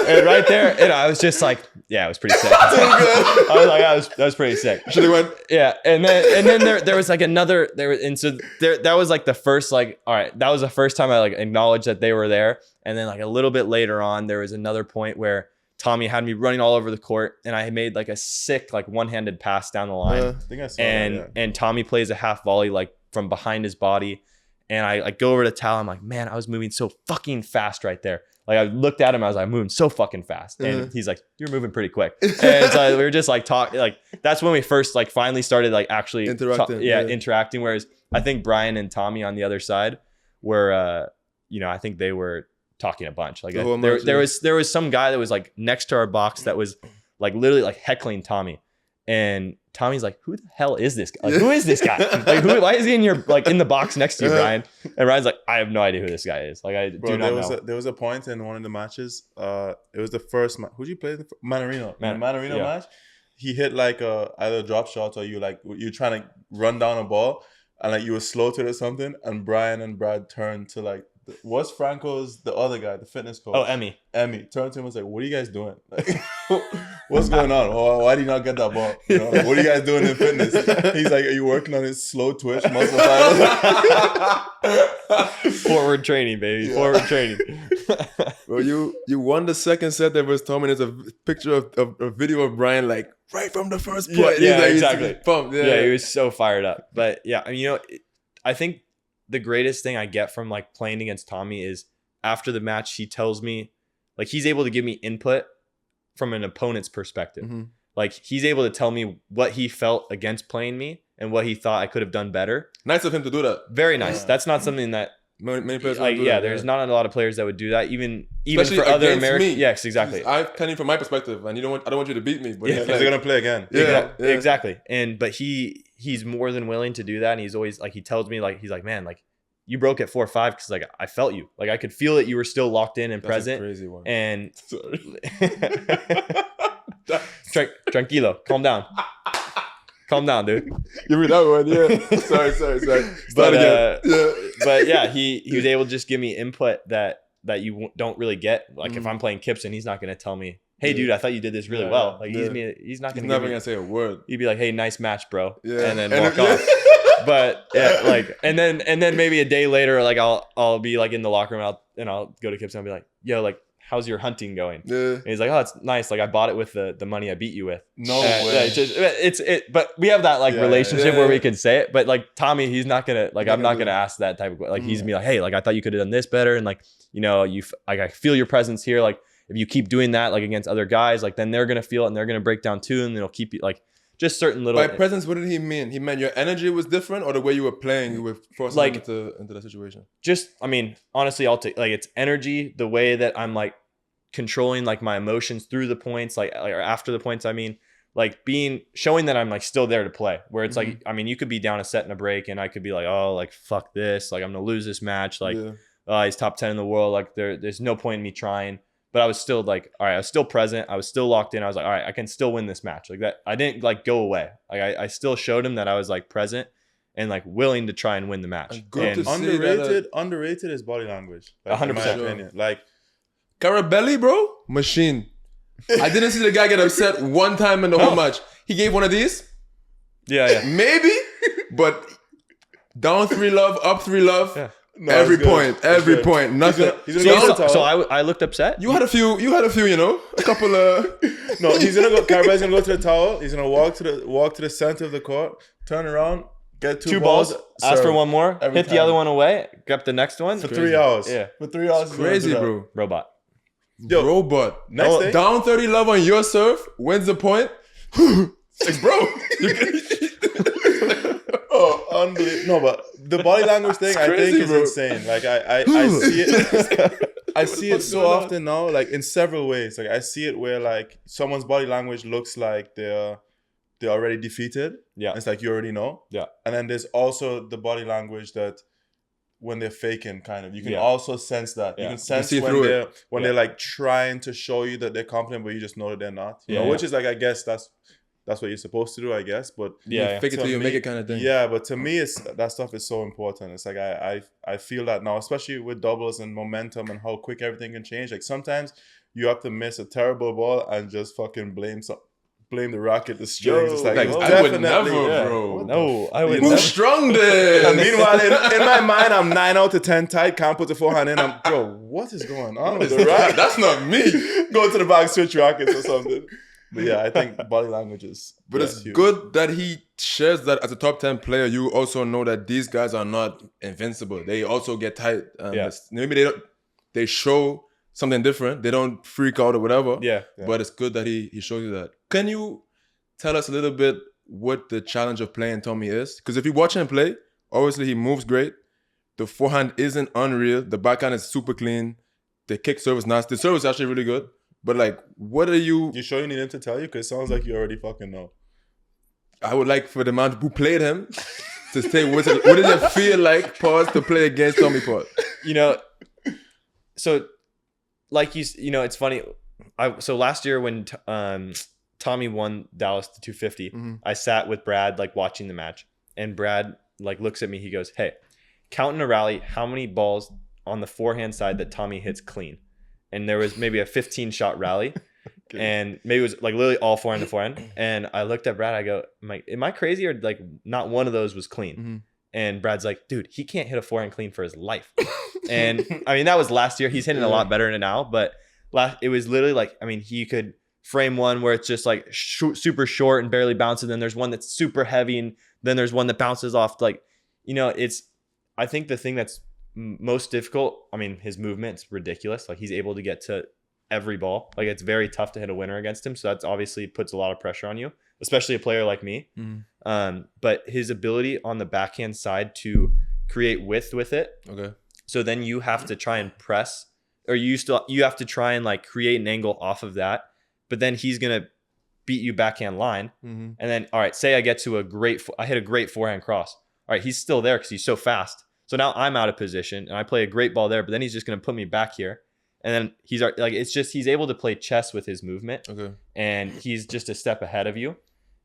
And right there, and I was just like, yeah, it was pretty sick. I was like, that was pretty sick. Should have went. Yeah, and then there was like another that was like the first, like, all right, that was the first time I like acknowledged that they were there. And then like a little bit later on, there was another point where Tommy had me running all over the court, and I made like a sick like one-handed pass down the line. I think I saw that, yeah. And Tommy plays a half volley like from behind his body, and I like go over to towel. I'm like, man, I was moving so fucking fast right there. Like I looked at him, I was like, moving so fucking fast, and he's like, you're moving pretty quick. And so we were just like talking. Like that's when we first like finally started like actually interacting. Whereas I think Brian and Tommy on the other side were, you know, I think they were talking a bunch. Like there was some guy that was like next to our box that was like literally like heckling Tommy, and Tommy's like, who the hell is this guy? Like, who is this guy? Like, why is he in your like in the box next to you, Brian? And Ryan's like, I have no idea who this guy is. Like, I do not know. There was a point in one of the matches. It was the first match. Who'd you play? Manarino. Manarino match. He hit like either a drop shot, or you're trying to run down a ball, and like you were slow to it or something. And Brian and Brad turned to like, what's Franco's the other guy, the fitness coach? Oh, Emmy turned to him and was like, what are you guys doing? Like, what's going on? Why do you not get that ball? You know, like, what are you guys doing in fitness? He's like, are you working on his slow twitch muscle fibers? Forward training, baby. Yeah. Forward training. Well, you won the second set. There was Tommy. There's a picture of a video of Brian like right from the first point. Yeah, like, exactly. Pumped. Yeah, he was so fired up. But yeah, I mean, you know, I think the greatest thing I get from like playing against Tommy is after the match, he tells me, like, he's able to give me input from an opponent's perspective. Mm-hmm. Like, he's able to tell me what he felt against playing me and what he thought I could have done better. Nice of him to do that. Very nice. Yeah. That's not something that many players like, do yeah, that, there's not a lot of players that would do that. Even especially for other Americans. Yes, exactly. I'm telling from my perspective, and I don't want you to beat me. But yeah, they're gonna play again. Yeah, exactly. But he's more than willing to do that, and he's always like, he tells me like, he's like, man, like, you broke at 4-5 because like I felt you. Like I could feel that you were still locked in and present. A crazy one. And tranquilo, calm down. Calm down, dude. Give me that one, yeah. Sorry. But yeah, he was able to just give me input that you don't really get. Like if I'm playing Kipson, he's not going to tell me, hey, dude, I thought you did this really well. Like he's not going to. He's never going to say a word. He'd be like, hey, nice match, bro. Yeah. And then walk off. But yeah, like, and then maybe a day later, like I'll be like in the locker room, I'll go to Kipson and be like, yo, like, how's your hunting going? Yeah. And he's like, oh, it's nice. Like I bought it with the money I beat you with. No way. But we have that like relationship where we can say it. But like Tommy, he's not gonna like, I'm not gonna ask that type of like. He's gonna be like, hey, like I thought you could have done this better, and like, you know, I feel your presence here. Like if you keep doing that like against other guys, like then they're gonna feel it and they're gonna break down too, and they'll keep you like. Just certain little. By presence, what did he mean? He meant your energy was different, or the way you were playing, you were forcing him into the situation. Just, I mean, honestly, I'll take like it's energy, the way that I'm like controlling like my emotions through the points, like or after the points. I mean, like showing that I'm like still there to play. Where it's like, I mean, you could be down a set and a break, and I could be like, oh, like fuck this, like I'm gonna lose this match, like he's top 10 in the world, like there's no point in me trying. But I was still like, all right, I was still present. I was still locked in. I was like, all right, I can still win this match. Like that, I didn't like go away. Like I still showed him that I was like present and like willing to try and win the match. Underrated is body language. Like, 100%. In my opinion. Like Carabelli, bro, machine. I didn't see the guy get upset one time in the whole match. He gave one of these. Yeah. Maybe, but down 3-love, up 3-love. Yeah. No, every it's good. It's every good. point, nothing. He's gonna go to the towel. So I looked upset. You had a few, you know, a couple of. No, he's gonna go. Carvalho's gonna go to the towel. He's gonna walk to the center of the court, turn around, get two balls, ask serve. for one more, Every hit the time. other one away, grab the next one for 3 hours. Yeah. For 3 hours. he's gonna Crazy, do that. bro. Robot. Yo, Robot. next day, Down 30 love on your serve, wins the point. Like, bro. oh, unbelievable. No, but the body language thing, I crazy, think, is bro. insane. Like, I see it. I see it so often now, like in several ways. Like, I see it where like someone's body language looks like they're already defeated. Yeah. It's like you already know. Yeah. And then there's also the body language that when they're faking, kind of, you can Yeah. also sense that. Yeah. You can sense see when through they're it. they're like trying to show you that they're confident, but you just know that they're not. You know, Yeah. which is like, I guess that's what you're supposed to do, I guess. But Yeah. Fake it to till you me- make it kind of thing. yeah, but to me, that stuff is so important. It's like I feel that now, especially with doubles and momentum and how quick everything can change. Like sometimes you have to miss a terrible ball and just fucking blame the racket, the strings. It's like, Like, it's I would definitely- never, yeah. bro. No, I would You Who never. strung And this? meanwhile, in my mind, I'm 9 out of 10 tight. Can't put the forehand in. I'm, bro, what is going on with the racket? That's not me. Go to the back, switch rackets or something. But yeah, I think body language is. But yeah, it's huge. good that he shares that as a top 10 player. You also know that these guys are not invincible. They also get tight. Yeah. Maybe they show something different. They don't freak out or whatever. Yeah. Yeah. But it's good that he shows you that. Can you tell us a little bit what the challenge of playing Tommy is? Because if you watch him play, obviously he moves great. The forehand isn't unreal. The backhand is super clean. The kick serve is nice. The serve is actually really good. But like, what are you? You sure you need him to tell you? Because it sounds like you already fucking know. I would like for the man who played him to say what did it feel like, pause, to play against Tommy Pot? You know, so like you know, it's funny. So last year when Tommy won Dallas to 250, Mhm. I sat with Brad like watching the match, and Brad like looks at me. He goes, "Hey, count in a rally how many balls on the forehand side that Tommy hits clean." And there was maybe a 15-shot rally, and maybe it was like literally all forehand to forehand. And I looked at Brad. I go, am I crazy or like not one of those was clean? Mhm. And Brad's like, dude, he can't hit a forehand clean for his life. And I mean, that was last year. He's hitting a lot better now, but it was literally like, I mean, he could frame one where it's just like super short and barely bounces. Then there's one that's super heavy, and then there's one that bounces off. Like, you know, I think the thing that's most difficult, I mean, his movement's ridiculous. Like, he's able to get to every ball. Like, it's very tough to hit a winner against him. So that's obviously puts a lot of pressure on you, especially a player like me. Mhm. But his ability on the backhand side to create width with it. Okay. So then you have to try and press, or you have to try and like create an angle off of that. But then he's gonna beat you backhand line, Mhm. and then all right, say I get to I hit a great forehand cross. All right, he's still there because he's so fast. So now I'm out of position and I play a great ball there, but then he's just gonna put me back here, and then he's like, it's just he's able to play chess with his movement, Okay. and he's just a step ahead of you.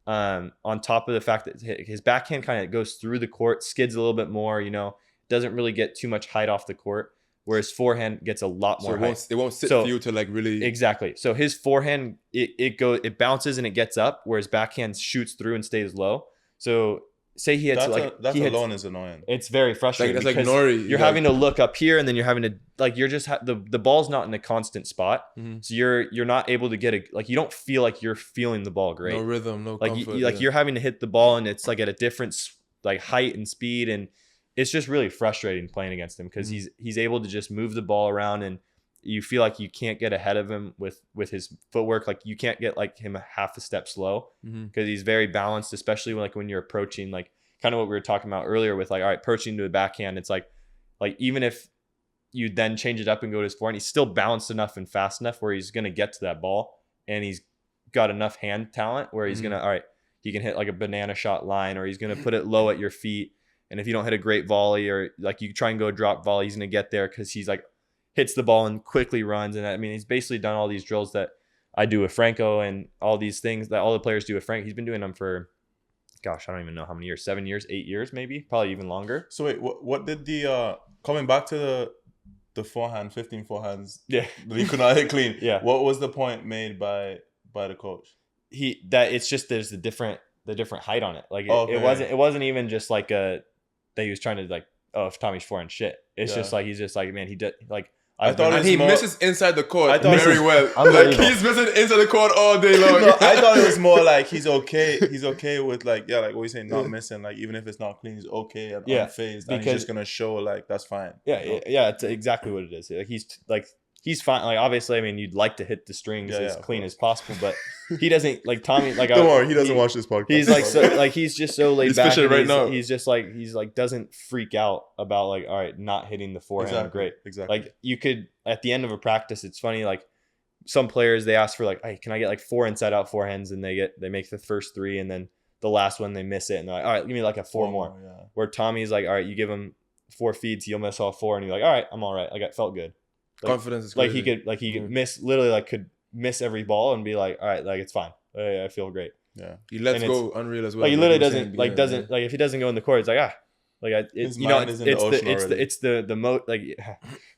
On top of the fact that his backhand kind of goes through the court, skids a little bit more, you know, doesn't really get too much height off the court, whereas forehand gets a lot So more height. it won't sit So- for you to like really. Exactly. So his forehand, it bounces and it gets up, whereas backhand shoots through and stays low. So say he hits That he hits, alone is annoying. it's very frustrating. That's like because Nori. You're like- having to look up here, and then you're having to like you're just the ball's not in a constant spot, Mhm. so you're not able to get you don't feel like you're feeling the ball great. No rhythm, no Like comfort. like yeah. you're having to hit the ball, and it's like at a different like height and speed, and it's just really frustrating playing against him because he's able to just move the ball around, and you feel like you can't get ahead of him with his footwork. Like you can't get like him a half a step slow Mhm. because he's very balanced, especially when you're approaching, like kind of what we were talking about earlier with like, all right, approaching to the backhand. It's like even if you then change it up and go to his forehand, he's still balanced enough and fast enough where he's going to get to that ball, and he's got enough hand talent where he's Mhm. going to, all right, he can hit like a banana shot line, or he's going to put it low at your feet. And if you don't hit a great volley, or like you try and go drop volley, he's going to get there because he's like hits the ball and quickly runs. And I mean, he's basically done all these drills that I do with Franco and all these things that all the players do with Franco. He's been doing them for, gosh, I don't even know how many years, 7 years, 8 years, maybe, probably even longer. So wait, what did the coming back to the forehand, 15 forehands Yeah. that he could not hit clean? Yeah. What was the point made by the coach? It's just there's the different height on it. Like Okay. it wasn't even just like that he was trying to like oh, if Tommy's forehand shit. It's just like he's just like, man, he did like. I thought And he misses inside the court very well. Like he's missing inside the court all day long. No, I thought it was more like he's okay. He's okay with like like what you saying, not missing. Like even if it's not clean, he's okay and unfazed. And he's just gonna show like that's fine. Yeah, yeah, it's exactly what it is. Like he's fine. Like obviously, I mean, you'd like to hit the strings as clean as possible, but he doesn't like Tommy. Like don't worry, he doesn't watch this podcast. He's like so like he's just so laid back. Now. He's just like doesn't freak out about like all right, not hitting the forehand. Great, exactly. Like you could at the end of a practice, it's funny. Like some players they ask for like, hey, can I get like 4 inside out forehands, and they make the first 3, and then the last one they miss it, and they're like, all right, give me like a 4 more. Yeah. Where Tommy's like, all right, you give him 4 feeds, he'll miss all 4, and you're like, all right, I'm all right. Like I felt good. Like, confidence is like crazy. he could miss literally like could miss every ball and be like, all right, like it's fine. I feel great. Yeah, he lets go unreal as well. Like he literally doesn't like if he doesn't go in the court, it's like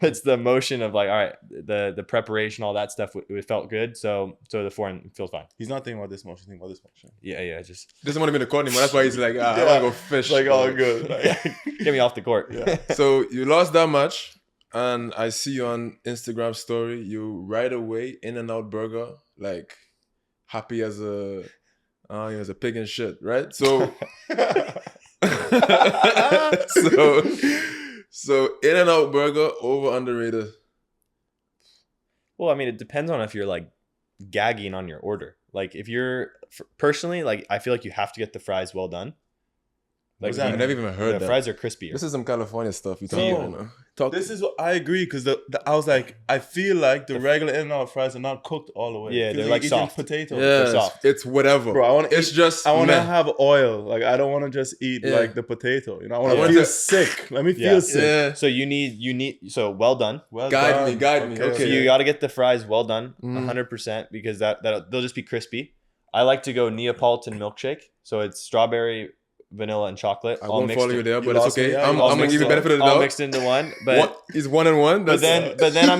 it's the motion of like all right, the preparation, all that stuff. It felt good, so the forehand feels fine. He's not thinking about this motion. Thinking about this motion. Yeah, just doesn't want to be in the court anymore. That's why he's like, I want to go fish. Like all good. Get me off the court. Yeah. So you lost that much. And I see you on Instagram story, you right away In-N-Out Burger, like happy as a pig and shit, right? So, so In-N-Out Burger over underrated. Well, I mean, it depends on if you're like gagging on your order. Like if you're personally, like I feel like you have to get the fries well done. Like I never even heard that. The fries are crispier. This is some California stuff you talking about now. This is what I agree because I was like, I feel like the regular In-N-Out fries are not cooked all the way. Yeah, they're like soft potatoes. Yeah, they're soft. It's whatever. Bro, I want to have oil. Like I don't want to just eat like the potato. You know, I want to feel sick. Let me feel sick. Yeah. So you need so well done. Guide me. Okay. So you got to get the fries well done, 100%, because that they'll just be crispy. I like to go Neapolitan milkshake. So it's strawberry, vanilla, and chocolate. I won't follow you there, but it's okay. I'm gonna give you the benefit of the all doubt. mixed into one. But he's 1-1. But then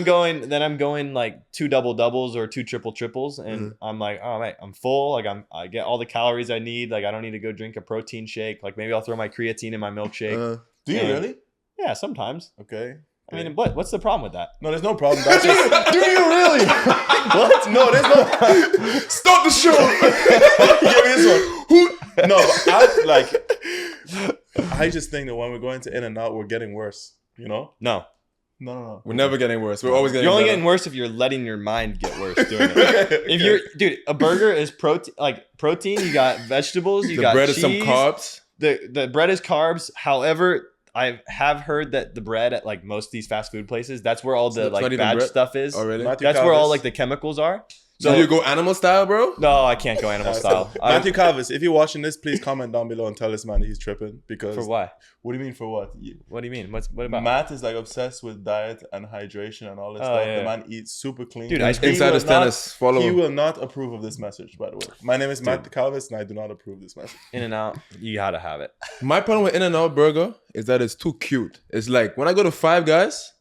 I'm going like 2 double-doubles or 2 triple-triples, and I'm like, oh mate, I'm full. Like I get all the calories I need. Like I don't need to go drink a protein shake. Like maybe I'll throw my creatine in my milkshake. Do you really? Yeah, sometimes. Okay. I mean, what's the problem with that? No, there's no problem. That's just, do you really? What? No, there's no. Stop the show. Give me this one. No, I just think that when we're going to In-N-Out, we're getting worse. You know? No. We're never getting worse. We're always getting. You're only better. getting worse if you're letting your mind get worse doing it. If you're, dude, a burger is protein. Like protein, you got vegetables, you got bread cheese. is some carbs. The bread is carbs. However, I have heard that the bread at like most of these fast food places, that's where all the like bad stuff is. Oh, really? That's where all like the chemicals are. So you go animal style, bro? No, I can't go animal style. Matthew Calvis, if you're watching this, please comment down below and tell this man that he's tripping. Because for why? What do you mean for what? What do you mean? What about? Matt is like obsessed with diet and hydration and all this stuff. Yeah. The man eats super clean. Dude, Insider's tennis. Follow He him. will not approve of this message, by the way. My name is Matt Calvis, and I do not approve this message. In-N-Out, you gotta have it. My problem with In-N-Out Burger is that it's too cute. It's like when I go to Five Guys,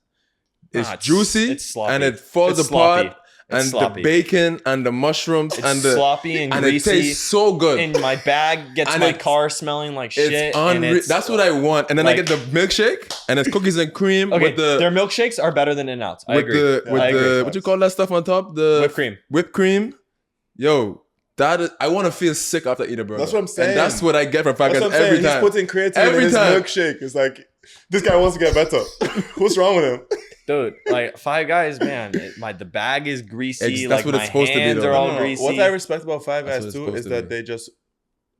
it's juicy it's sloppy. and it falls It's apart. sloppy. It's And sloppy. the bacon and the mushrooms It's and the sloppy and greasy. it tastes so good. And my bag gets And my it's- car smelling like shit. It's and unreal. That's what I want. And then like- I get the milkshake and it's cookies and cream Okay, with the their milkshakes are better than In-N-Out's. I agree. I agree. What you call that stuff on top? The Whipped cream. Whipped cream. Yo, that is, I want to feel sick after eating a burger. That's what I'm saying. And that's what I get from Five That's Guys what I'm every saying. time. He's putting creatine Every in his time. milkshake. It's like, this guy wants to get better. What's wrong with him? Dude, like Five Guys, man, the bag is greasy. That's like what my it's supposed to be, hands though. are all No. greasy. What I respect about Five That's Guys what it's too supposed is to that be. they just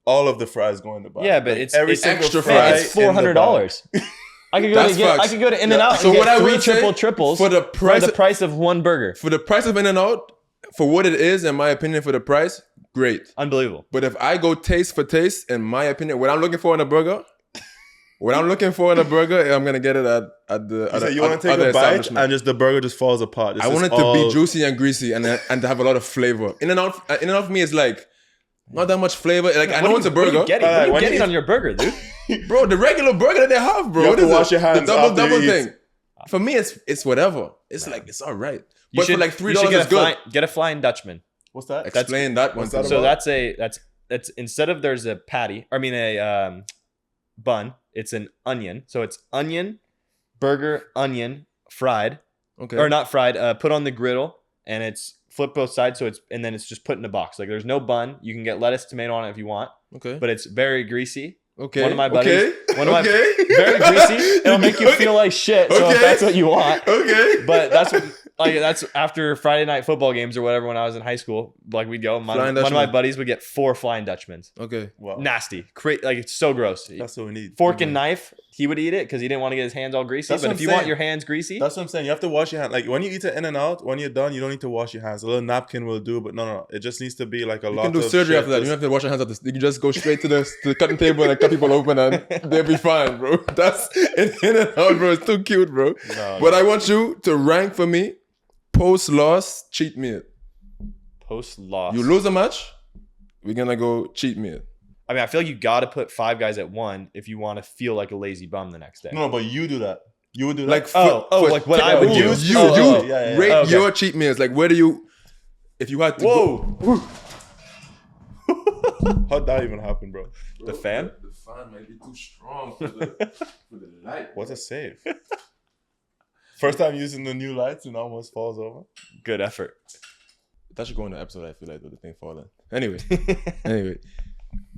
all of the fries go in the bag. Yeah, but Like, it's every it's single extra fry. fries. It's in the $400. I could go That's facts. I could go to In-N-Out So and what get I 3 would say, triple triples for the price of one burger. For the price of In-N-Out, for what it is, in my opinion, for the price, great. Unbelievable. But if I go taste for taste, in my opinion, what I'm looking for in a burger, I'm gonna get it at the. So you want to take a bite and just the burger just falls apart. I want it to be juicy and greasy and to have a lot of flavor. In-N-Out for me is like not that much flavor. Like I know it's a burger, What are you getting on your burger, dude? bro. The regular burger that they have, bro. You have What to is wash it? your hands The after double you eat. thing. For me, it's whatever. It's like it's all right. You But should for like $3 you should is good. get a Flying Dutchman. What's that? Explain that one. what's that to me. So about? that's instead of there's a patty. I mean bun. It's an onion. So it's onion, burger, onion, fried. Okay. Or not fried, put on the griddle, and it's flip both sides, and then it's just put in a box. Like there's no bun. You can get lettuce, tomato on it if you want, Okay. but it's very greasy. Okay. One of my buddies, Okay. one of my Okay. very greasy. It'll make you feel like shit. So if Okay. that's what you want, Okay. but that's after Friday night football games or whatever. When I was in high school, like we'd go. One of my Dutchman. buddies would get 4 Flying Dutchmans. Okay. Wow. Nasty, like it's so gross. That's what we need. Fork and knife, he would eat it because he didn't want to get his hands all greasy. That's But what if I'm you want saying. your hands greasy, That's what I'm saying. You have to wash your hands. Like when you eat it in and out, when you're done, you don't need to wash your hands. A little napkin will do, but no. It just needs to be like a You lot can do of surgery shit. after that. You don't have to wash your hands after. You can just go straight to the cutting table and cut people open and they'll be fine, bro. That's in and out, bro. It's too cute, bro. No, But I want you to rank for me post-loss cheat meal. post loss. You lose a match, we're gonna go cheat meal. I mean, I feel like you got to put 5 guys at 1 if you want to feel like a lazy bum the next day. No, but you do that. You would do that. Like like what I would do. You yeah. rate Okay. your cheat meals. Like where do you, if you had to Whoa, How'd that even happen, bro? the fan? The fan might be too strong for the light. What's a save? First time using the new lights and almost falls over. Good effort. That should go in the episode. I feel like with the thing falling. Anyway.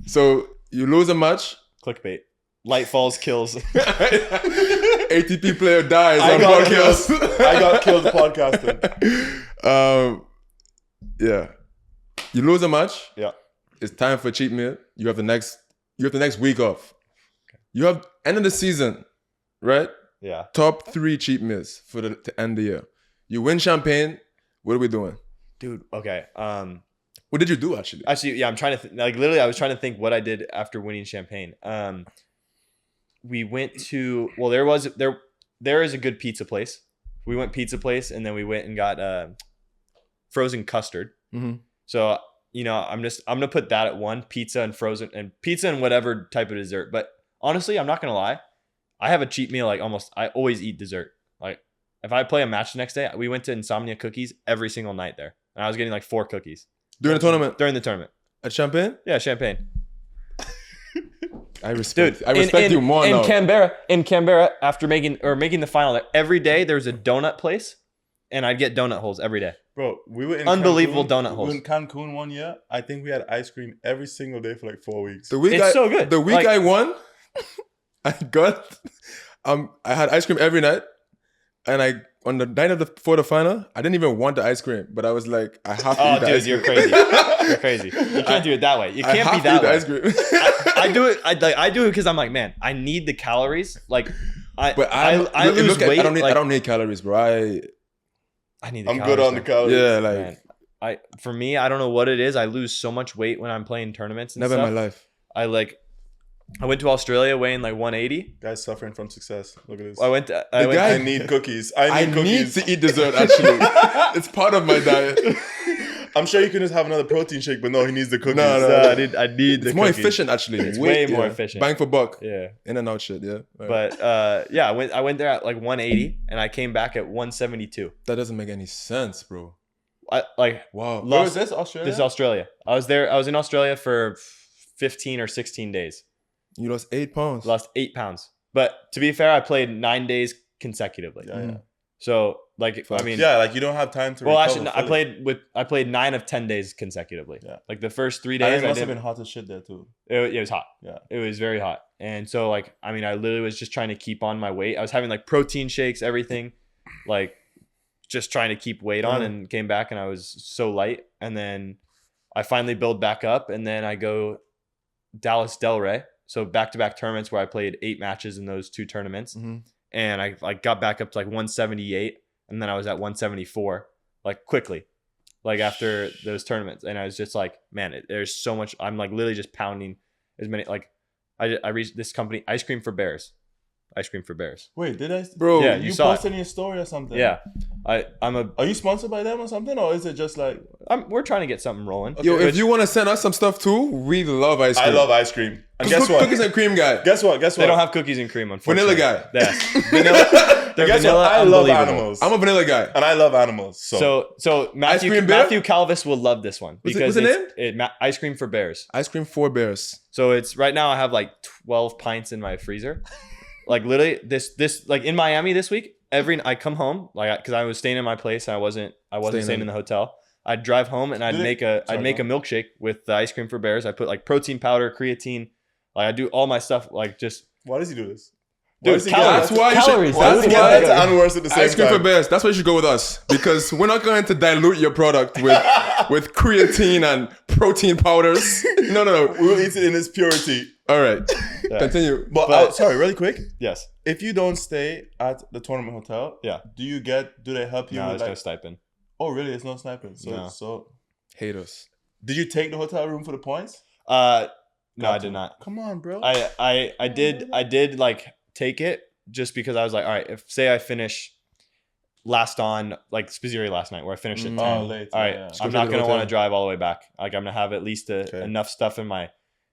So you lose a match. Clickbait. Light falls, kills. ATP player dies I on got podcast. I got killed podcasting. Yeah. You lose a match. Yeah. It's time for cheat meal. You have the next week off. You have end of the season, right? Yeah. Top 3 cheat meals for to end the year. You win champagne. What are we doing? Dude, okay. What did you do actually? Actually, yeah, I'm trying to literally I was trying to think what I did after winning champagne. We went to there is a good pizza place. We went pizza place and then we went and got frozen custard. Mm-hmm. So, I'm gonna put that at 1, pizza and whatever type of dessert. But honestly, I'm not gonna lie. I have a cheat meal I always eat dessert. Like if I play a match the next day, we went to Insomnia Cookies every single night there. And I was getting 4 cookies. During the tournament? During the tournament. At champagne? Yeah, champagne. I respect you more now. In Canberra, after making the final, every day there was a donut place, and I'd get donut holes every day. Bro, we were in Unbelievable Cancun. donut holes. We were in Cancun one year. I think we had ice cream every single day for 4 weeks. It's so good. The week Like- I won, I had ice cream every night, and on the night for the final, I didn't even want the ice cream, but I was like, I have to eat the ice cream. You're crazy. You're crazy. You can't do it that way. You I can't have be that to eat way. the ice cream. I do it. I do it because I'm like, man, I need the calories. Like, I lose weight. I don't need calories, bro. I need. The I'm calories, good on the though. calories. Yeah, like Man, for me, I don't know what it is. I lose so much weight when I'm playing tournaments and never stuff. in my life. I went to Australia weighing 180. Guys suffering from success. Look at this. guy- I need cookies. I need need cookies. to eat dessert. Actually, it's part of my diet. I'm sure you can just have another protein shake, but no, he needs the cookies. No. I need the It's more cookies. efficient, actually. It's way more efficient. Bang for buck. Yeah. In and out shit. Yeah. But I went there at 180 and I came back at 172. That doesn't make any sense, bro. Wow. Where was this? Australia? This is Australia. I was in Australia for 15 or 16 days. You lost 8 pounds. Lost 8 pounds. But to be fair, I played 9 days consecutively. Yeah. So I mean, you don't have time to. well, recover actually, fully. I played 9 of 10 days consecutively. Yeah. Like the first 3 And days, it I must have did. been hot as shit there too. It was hot. Yeah. It was very hot. And so I literally was just trying to keep on my weight. I was having protein shakes, everything, just trying to keep weight on, and came back and I was so light. And then I finally build back up, and then I go Dallas Del Rey. So back-to-back tournaments where I played 8 matches in those 2 tournaments. Mm-hmm. And I got back up to 178, and then I was at 174 quickly, after those tournaments. And I was just man, there's so much. I'm literally just pounding as many. I reached this company, Ice Cream for Bears. Wait, did I? Bro, Yeah, you saw posted in your story or something? Yeah, Are you sponsored by them or something, or is it just we're trying to get something rolling. Yo, if you want to send us some stuff too, we love ice cream. I love ice cream. And guess what? Cookies and cream guy. Guess what? They don't have cookies and cream, unfortunately. Vanilla guy. Yes. They're guess vanilla. what? I love unbelievable. animals. I'm a vanilla guy. and I love animals. So Matthew cream bear? Calvis will love this one What's because the it's ice cream for bears. Ice cream 4 bears. So it's right now I have like 12 pints in my freezer. Like literally this like in Miami this week, I come home like because I was staying in my place and I wasn't staying in the hotel. I'd drive home and I'd make a milkshake with the ice cream for bears. I put like protein powder, creatine, like I do all my stuff like just. why does he do this? Dude, That's why you calories. should. That's That's why why and worse at the same ice cream time. for bears. That's why you should go with us because we're not going to dilute your product with creatine and protein powders. No. We will eat it in its purity. All right, Yeah. continue. But sorry, really quick. Yes. If you don't stay at the tournament hotel, Yeah. do they help you No, with there's no like? stipend. Oh, really? It's no sniping. No. So Haters. did you take the hotel room for the points? No, I Got did to. not. Come on, bro. I did like take it just because I was like, all right, if say I finish last on like Spizzeri last night where I finished at 10. Oh, late. All right, Yeah. I'm Go not to the gonna hotel. want to drive all the way back. Like I'm gonna have at least Okay. enough stuff in my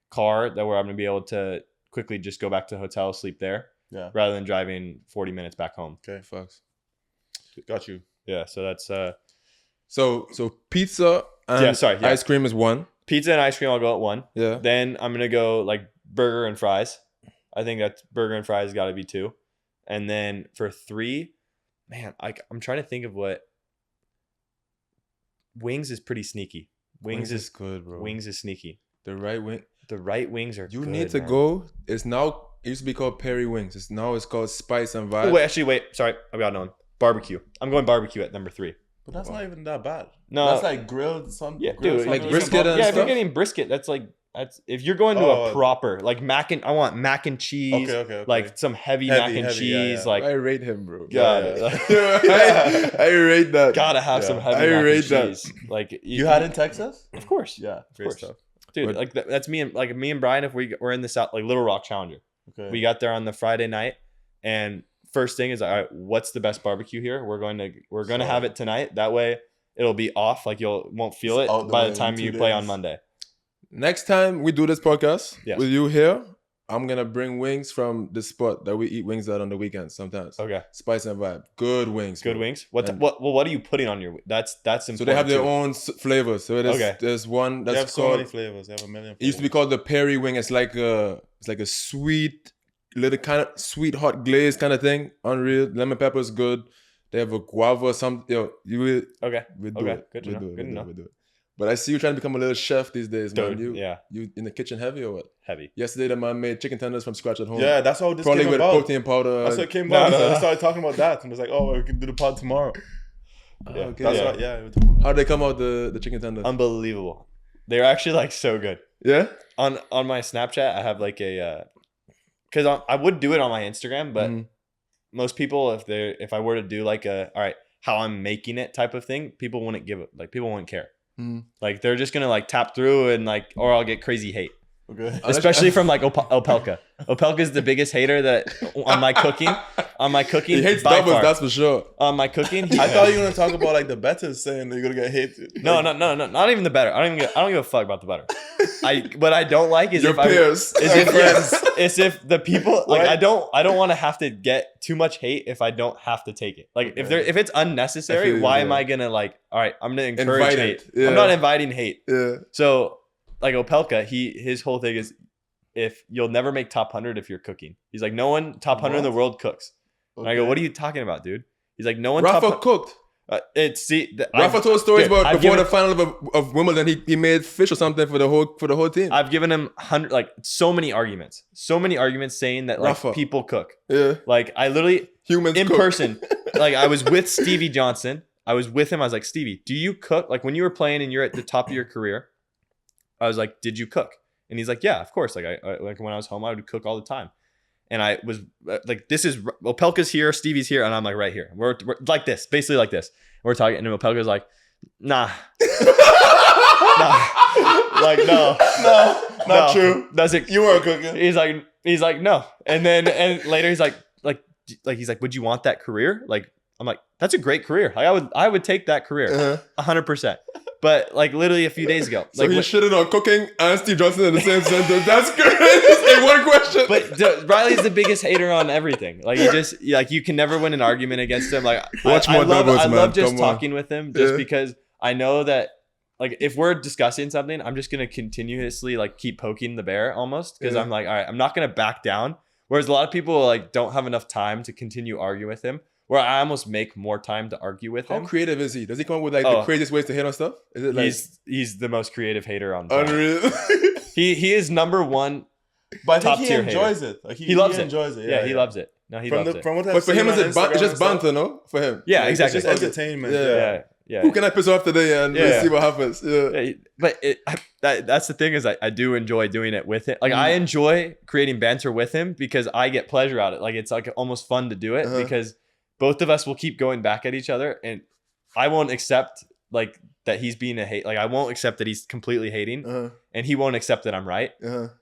car that where I'm gonna be able to quickly just go back to the hotel, sleep there, Yeah. rather than driving 40 minutes back home. Okay. Fucks. Got you. Yeah, so that's So pizza and Yeah, sorry, yeah. ice cream is 1. pizza and ice cream. I'll go at 1. Yeah. Then I'm gonna go like burger and fries. I think that's burger and fries got to be 2. And then for 3, man, I'm trying to think of what. Wings is pretty sneaky. Wings is good, bro. Wings is sneaky. The right wing. The right wings are. You good, need to man. go. It's now. It used to be called Perry Wings. It's called Spice and Vibe. Oh, wait. Sorry, I got one. Barbecue. I'm going barbecue at number 3. But that's not even that bad. No, That's like grilled some. yeah, grilled dude, like something. brisket and yeah. If you're stuff? getting brisket, that's if you're going to a proper like I want mac and cheese, Okay. like some heavy mac and Heavy, cheese, yeah. like I rate him, bro. God, Yeah. I rate that. gotta have Yeah. some heavy I mac rate and that. cheese. Like You had in Texas? of course, Yeah. Great course. stuff. dude. But- Like that's me and Brian. If we're in the South, like Little Rock Challenger, Okay. we got there on the Friday night, and first thing is, all right, what's the best barbecue here? We're going to have it tonight. That way, it'll be off. Like won't feel It's it out the by way the time in you 2 play days. on Monday. Next time we do this podcast Yes. with you here, I'm gonna bring wings from the spot that we eat wings at on the weekends sometimes. Okay, Spice and Vibe. Good wings. good bro. wings. What And- what are you putting on your? That's important. So they have their too. own flavors. So Okay. there's one They that's have so called. many flavors. They have a million flavors. It used to be called the Perry wing. It's like a sweet, little kind of sweet hot glaze kind of thing. Unreal. Lemon pepper is good. They have a guava. You will. Okay. We do Okay, it. good to We know, do it. good We to do it. know. We do it. But I see you trying to become a little chef these days, man. Dude, yeah, You in the kitchen heavy or what? heavy. Yesterday, the man made chicken tenders from scratch at home. Yeah, that's how this Probably came with about. protein powder. That's what it came No, about. no. We started talking about that, and it was like, oh, we can do the pod tomorrow. Yeah. Okay. That's Yeah. right. Yeah. we were talking about How'd they come out the chicken tenders? Unbelievable. They're actually like so good. Yeah. On my Snapchat, I have like a because I would do it on my Instagram, but Mhm. most people if I were to do like all right, how I'm making it type of thing, people wouldn't give it, like people wouldn't care. Mhm. Like they're just gonna like tap through and like, or I'll get crazy hate, Okay. especially from like Opelka. Opelka is the biggest hater that on my cooking. On my cooking, He hates by doubles, far. that's for sure. On my cooking, I thought you were gonna talk about like the betters saying that you're gonna get hated. no, not even the better. I don't give a fuck about the butter. What I don't like is Your if I peers. is if the people like Right. I don't want to have to get too much hate if I don't have to take it. Like if it's I unnecessary, feel you, why am yeah. I gonna like? All right, I'm gonna encourage Invite hate. it, yeah. I'm not inviting hate. Yeah. So like Opelka, his whole thing is if you'll never make top 100 if you're cooking. He's like no one top 100 in the What? world cooks. And I go, what are you talking about, dude? He's like no one. Rafa top, cooked. Rafa Told stories dude, about I've before given- the final of Wimbledon. He made fish or something for the whole team. I've given him so many arguments saying that like Rafa. people cook. Yeah. Like I literally Humans in cook. person. Like I was with Stevie Johnson. I was with him. I was like, Stevie, do you cook? Like when you were playing and you're at the top of your career, I was like, did you cook? And he's like, yeah, of course. Like I like when I was home, I would cook all the time. And I was like, this is Opelka's here, Stevie's here, and I'm like right here. We're like this, basically like this. We're talking, and Opelka's like, nah, like no, Not true. That's it. You weren't cooking. He's like no, and later he's like he's like, would you want that career? Like I'm like, that's a great career. Like I would take that career, 100%. But like literally a few days ago. So like he shitted on cooking and Steve Johnson in the same sentence. That's great. In one question. But Reilly's the biggest hater on everything. Like he just like you can never win an argument against him. Like I love just talking with him just because I know that like if we're discussing something, I'm just gonna continuously like keep poking the bear almost because I'm like, all right, I'm not gonna back down. Whereas a lot of people like don't have enough time to continue arguing with him. Where I almost make more time to argue with him. How creative is he? Does he come up with like the craziest ways to hit on stuff? Is it like he's the most creative hater on unreal? He is number one. But I think he enjoys it. Like he loves it. Enjoys it. Yeah, he loves it. No, he loves it. But for him, it's just banter, no? For him, yeah, exactly. It's just entertainment. Yeah. Who can I piss off today and let's see what happens? Yeah. But that's the thing is I do enjoy doing it with him. Like I enjoy creating banter with him because I get pleasure out of it. Like it's like almost fun to do it because both of us will keep going back at each other and I won't accept like that he's being a hate. Like I won't accept that he's completely hating and he won't accept that I'm right.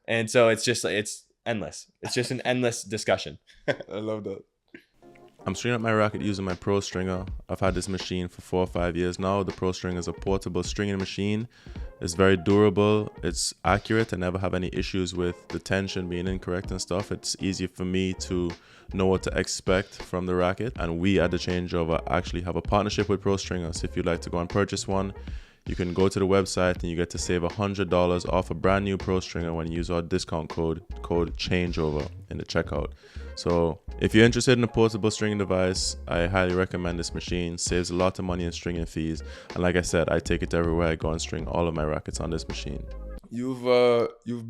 And so it's just, it's endless. It's just an endless discussion. I love that. I'm stringing up my racket using my Pro Stringer. I've had this machine for 4 or 5 years now. The Pro Stringer is a portable stringing machine. It's very durable. It's accurate. I never have any issues with the tension being incorrect and stuff. It's easy for me to know what to expect from the racket. And we at the Changeover actually have a partnership with Pro Stringer. So if you'd like to go and purchase one, you can go to the website and you get to save $100 off a brand new Pro Stringer when you use our discount code CHANGEOVER in the checkout. So if you're interested in a portable stringing device, I highly recommend this machine. Saves a lot of money in stringing fees. And like I said, I take it everywhere I go and string all of my rackets on this machine. You've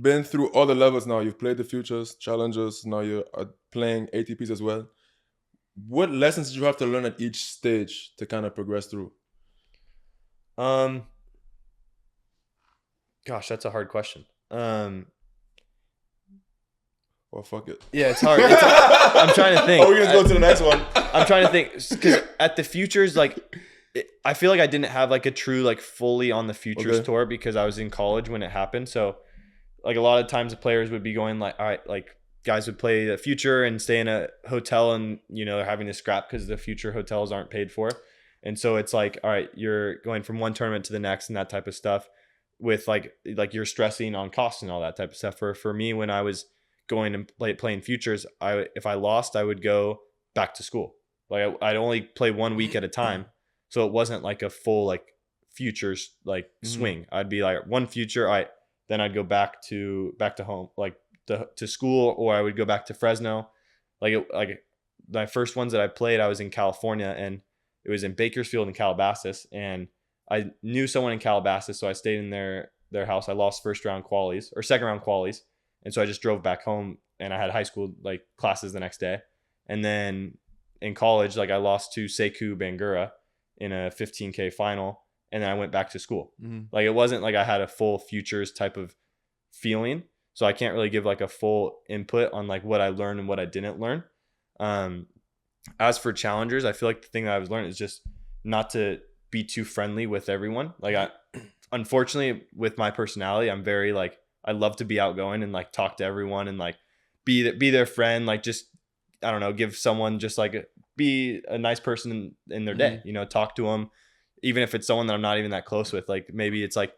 been through all the levels now. You've played the Futures, Challengers. Now you're playing ATPs as well. What lessons did you have to learn at each stage to kind of progress through? Gosh, that's a hard question. Well, fuck it. Yeah, it's hard. I'm trying to think. Oh, we're gonna go to the next one. I'm trying to think because at the Futures, like, I feel like I didn't have like a true like fully on the Futures tour because I was in college when it happened. So, like a lot of times the players would be going like, all right, like guys would play the Future and stay in a hotel and they're having to scrap because the Future hotels aren't paid for, and so it's like, all right, you're going from one tournament to the next and that type of stuff with like you're stressing on costs and all that type of stuff. For me, when I was going and playing Futures, if I lost, I would go back to school. Like I'd only play 1 week at a time, so it wasn't like a full like Futures like swing. I'd be like one Future, all right, then I'd go back to home, like to school, or I would go back to Fresno. Like my first ones that I played, I was in California, and it was in Bakersfield and Calabasas, and I knew someone in Calabasas, so I stayed in their house. I lost second round qualies. And so I just drove back home, and I had high school like classes the next day. And then in college, like I lost to Sekou Bangura in a 15K final, and then I went back to school. Like it wasn't like I had a full Futures type of feeling. So I can't really give like a full input on like what I learned and what I didn't learn. As for Challengers, I feel like the thing that I was learning is just not to be too friendly with everyone. Like unfortunately with my personality, I'm very like, I love to be outgoing and like talk to everyone and like be their friend. Like just, I don't know, give someone just like be a nice person in their day, talk to them. Even if it's someone that I'm not even that close with, like maybe it's like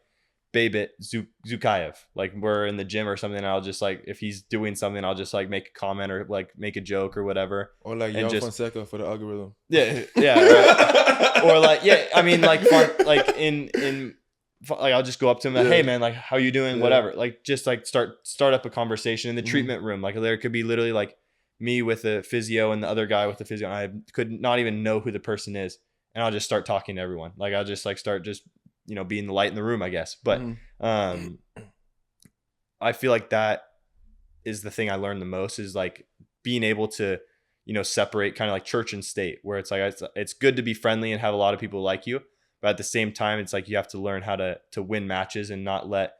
Babit Zukayev, like we're in the gym or something. And I'll just like, if he's doing something, I'll just like make a comment or like make a joke or whatever. Or like Joao Fonseca for the algorithm. Yeah. Right. Or like, I mean like fun, like like I'll just go up to him like, hey man, like how you doing? Whatever. Like just like start up a conversation in the treatment room. Like there could be literally like me with a physio and the other guy with the physio. And I could not even know who the person is. And I'll just start talking to everyone. Like I'll just like start just, being the light in the room, I guess. But I feel like that is the thing I learned the most is like being able to, separate kind of like church and state, where it's like, it's good to be friendly and have a lot of people like you. But at the same time, it's like you have to learn how to win matches and not let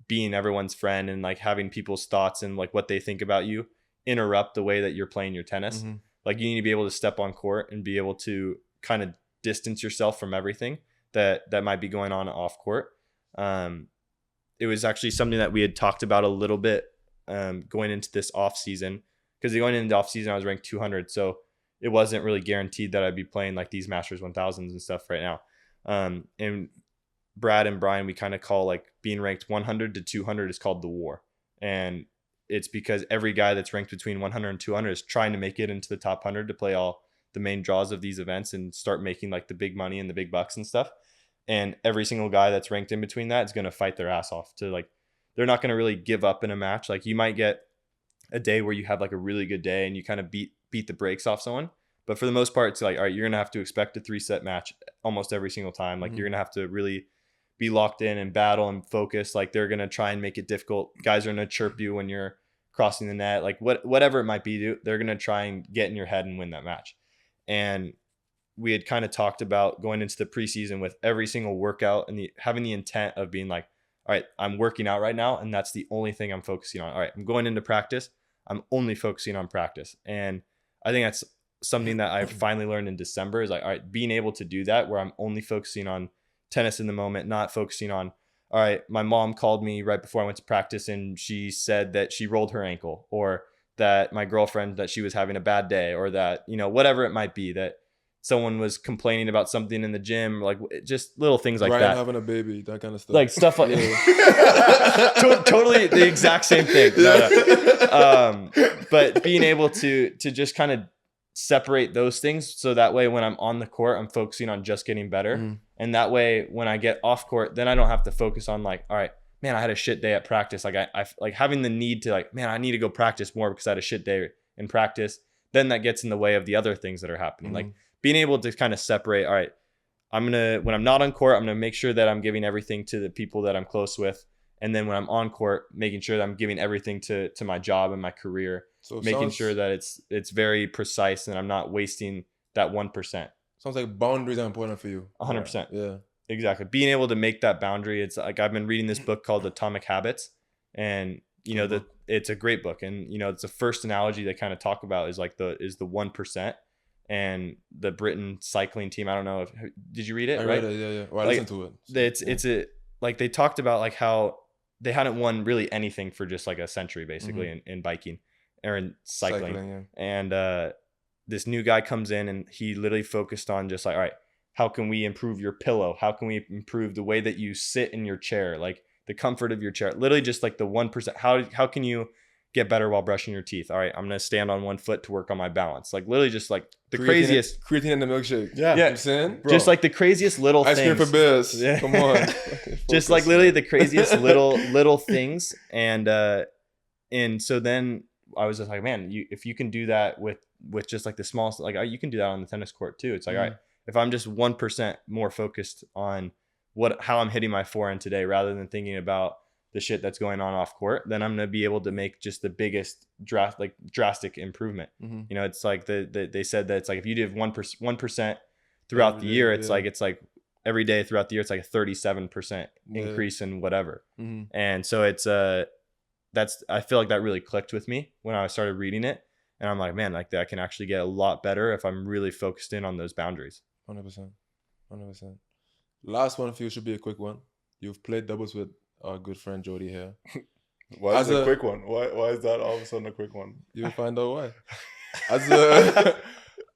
being everyone's friend and like having people's thoughts and like what they think about you interrupt the way that you're playing your tennis. Like you need to be able to step on court and be able to kind of distance yourself from everything that might be going on off court. It was actually something that we had talked about a little bit going into this off season, because going into the off season I was ranked 200, so it wasn't really guaranteed that I'd be playing like these Masters 1000s and stuff right now. And Brad and Brian, we kind of call like being ranked 100 to 200 is called the war. And it's because every guy that's ranked between 100 and 200 is trying to make it into the top 100 to play all the main draws of these events and start making like the big money and the big bucks and stuff. And every single guy that's ranked in between that is going to fight their ass off to like, they're not going to really give up in a match. Like you might get a day where you have like a really good day and you kind of beat the brakes off someone. But for the most part, it's like, all right, you're going to have to expect a 3-set match almost every single time. Like you're going to have to really be locked in and battle and focus. Like they're going to try and make it difficult. Guys are going to chirp you when you're crossing the net, like whatever it might be, they're going to try and get in your head and win that match. And we had kind of talked about going into the preseason with every single workout and having the intent of being like, all right, I'm working out right now. And that's the only thing I'm focusing on. All right, I'm going into practice. I'm only focusing on practice. And I think that's something that I finally learned in December is like, all right, being able to do that where I'm only focusing on tennis in the moment, not focusing on, all right, my mom called me right before I went to practice and she said that she rolled her ankle, or that my girlfriend, that she was having a bad day, or that, whatever it might be, that someone was complaining about something in the gym, like just little things like that. Having a baby, that kind of stuff. Like stuff like totally the exact same thing. No. But being able to just kind of separate those things so that way when I'm on the court, I'm focusing on just getting better. And that way when I get off court, then I don't have to focus on like, all right, man, I had a shit day at practice. Like I like having the need to like, man, I need to go practice more because I had a shit day in practice. Then that gets in the way of the other things that are happening. Like being able to kind of separate, all right, when I'm not on court, I'm going to make sure that I'm giving everything to the people that I'm close with. And then when I'm on court, making sure that I'm giving everything to my job and my career, so making sure that it's very precise and I'm not wasting that 1%. Sounds like boundaries are important for you. 100%. Yeah. Exactly. Being able to make that boundary. It's like I've been reading this book called Atomic Habits, and it's a great book. And it's the first analogy they kind of talk about is like the 1%. And the Britain cycling team. I don't know did you read it? I read it. Yeah. Well, I listened to it. It's like they talked about like how they hadn't won really anything for just like a century basically in biking or in cycling. And this new guy comes in and he literally focused on just like, all right, how can we improve your pillow? How can we improve the way that you sit in your chair? Like the comfort of your chair, literally just like the 1%. How can you get better while brushing your teeth? All right, I'm going to stand on one foot to work on my balance. Like literally just like the craziest. Creatine in the milkshake. Yeah. You know what I'm saying? Just like the craziest little Ice things. Cream for Biz. Yeah. Come on. Just like literally the craziest little things. And so then I was just like, man, if you can do that with just like the smallest, like you can do that on the tennis court too. It's like, all right, if I'm just 1% more focused on how I'm hitting my forehand today, rather than thinking about the shit that's going on off court, then I'm going to be able to make just the biggest drastic improvement. It's like they said that it's like if you did 1% throughout the year, it's like every day throughout the year, it's like a 37% increase in whatever. And so it's I feel like that really clicked with me when I started reading it. And I'm like, man, like that can actually get a lot better if I'm really focused in on those boundaries. 100%. Last one for you should be a quick one. You've played doubles with our good friend Jody here. Why is it a quick one? Why is that all of a sudden a quick one? You'll find out why.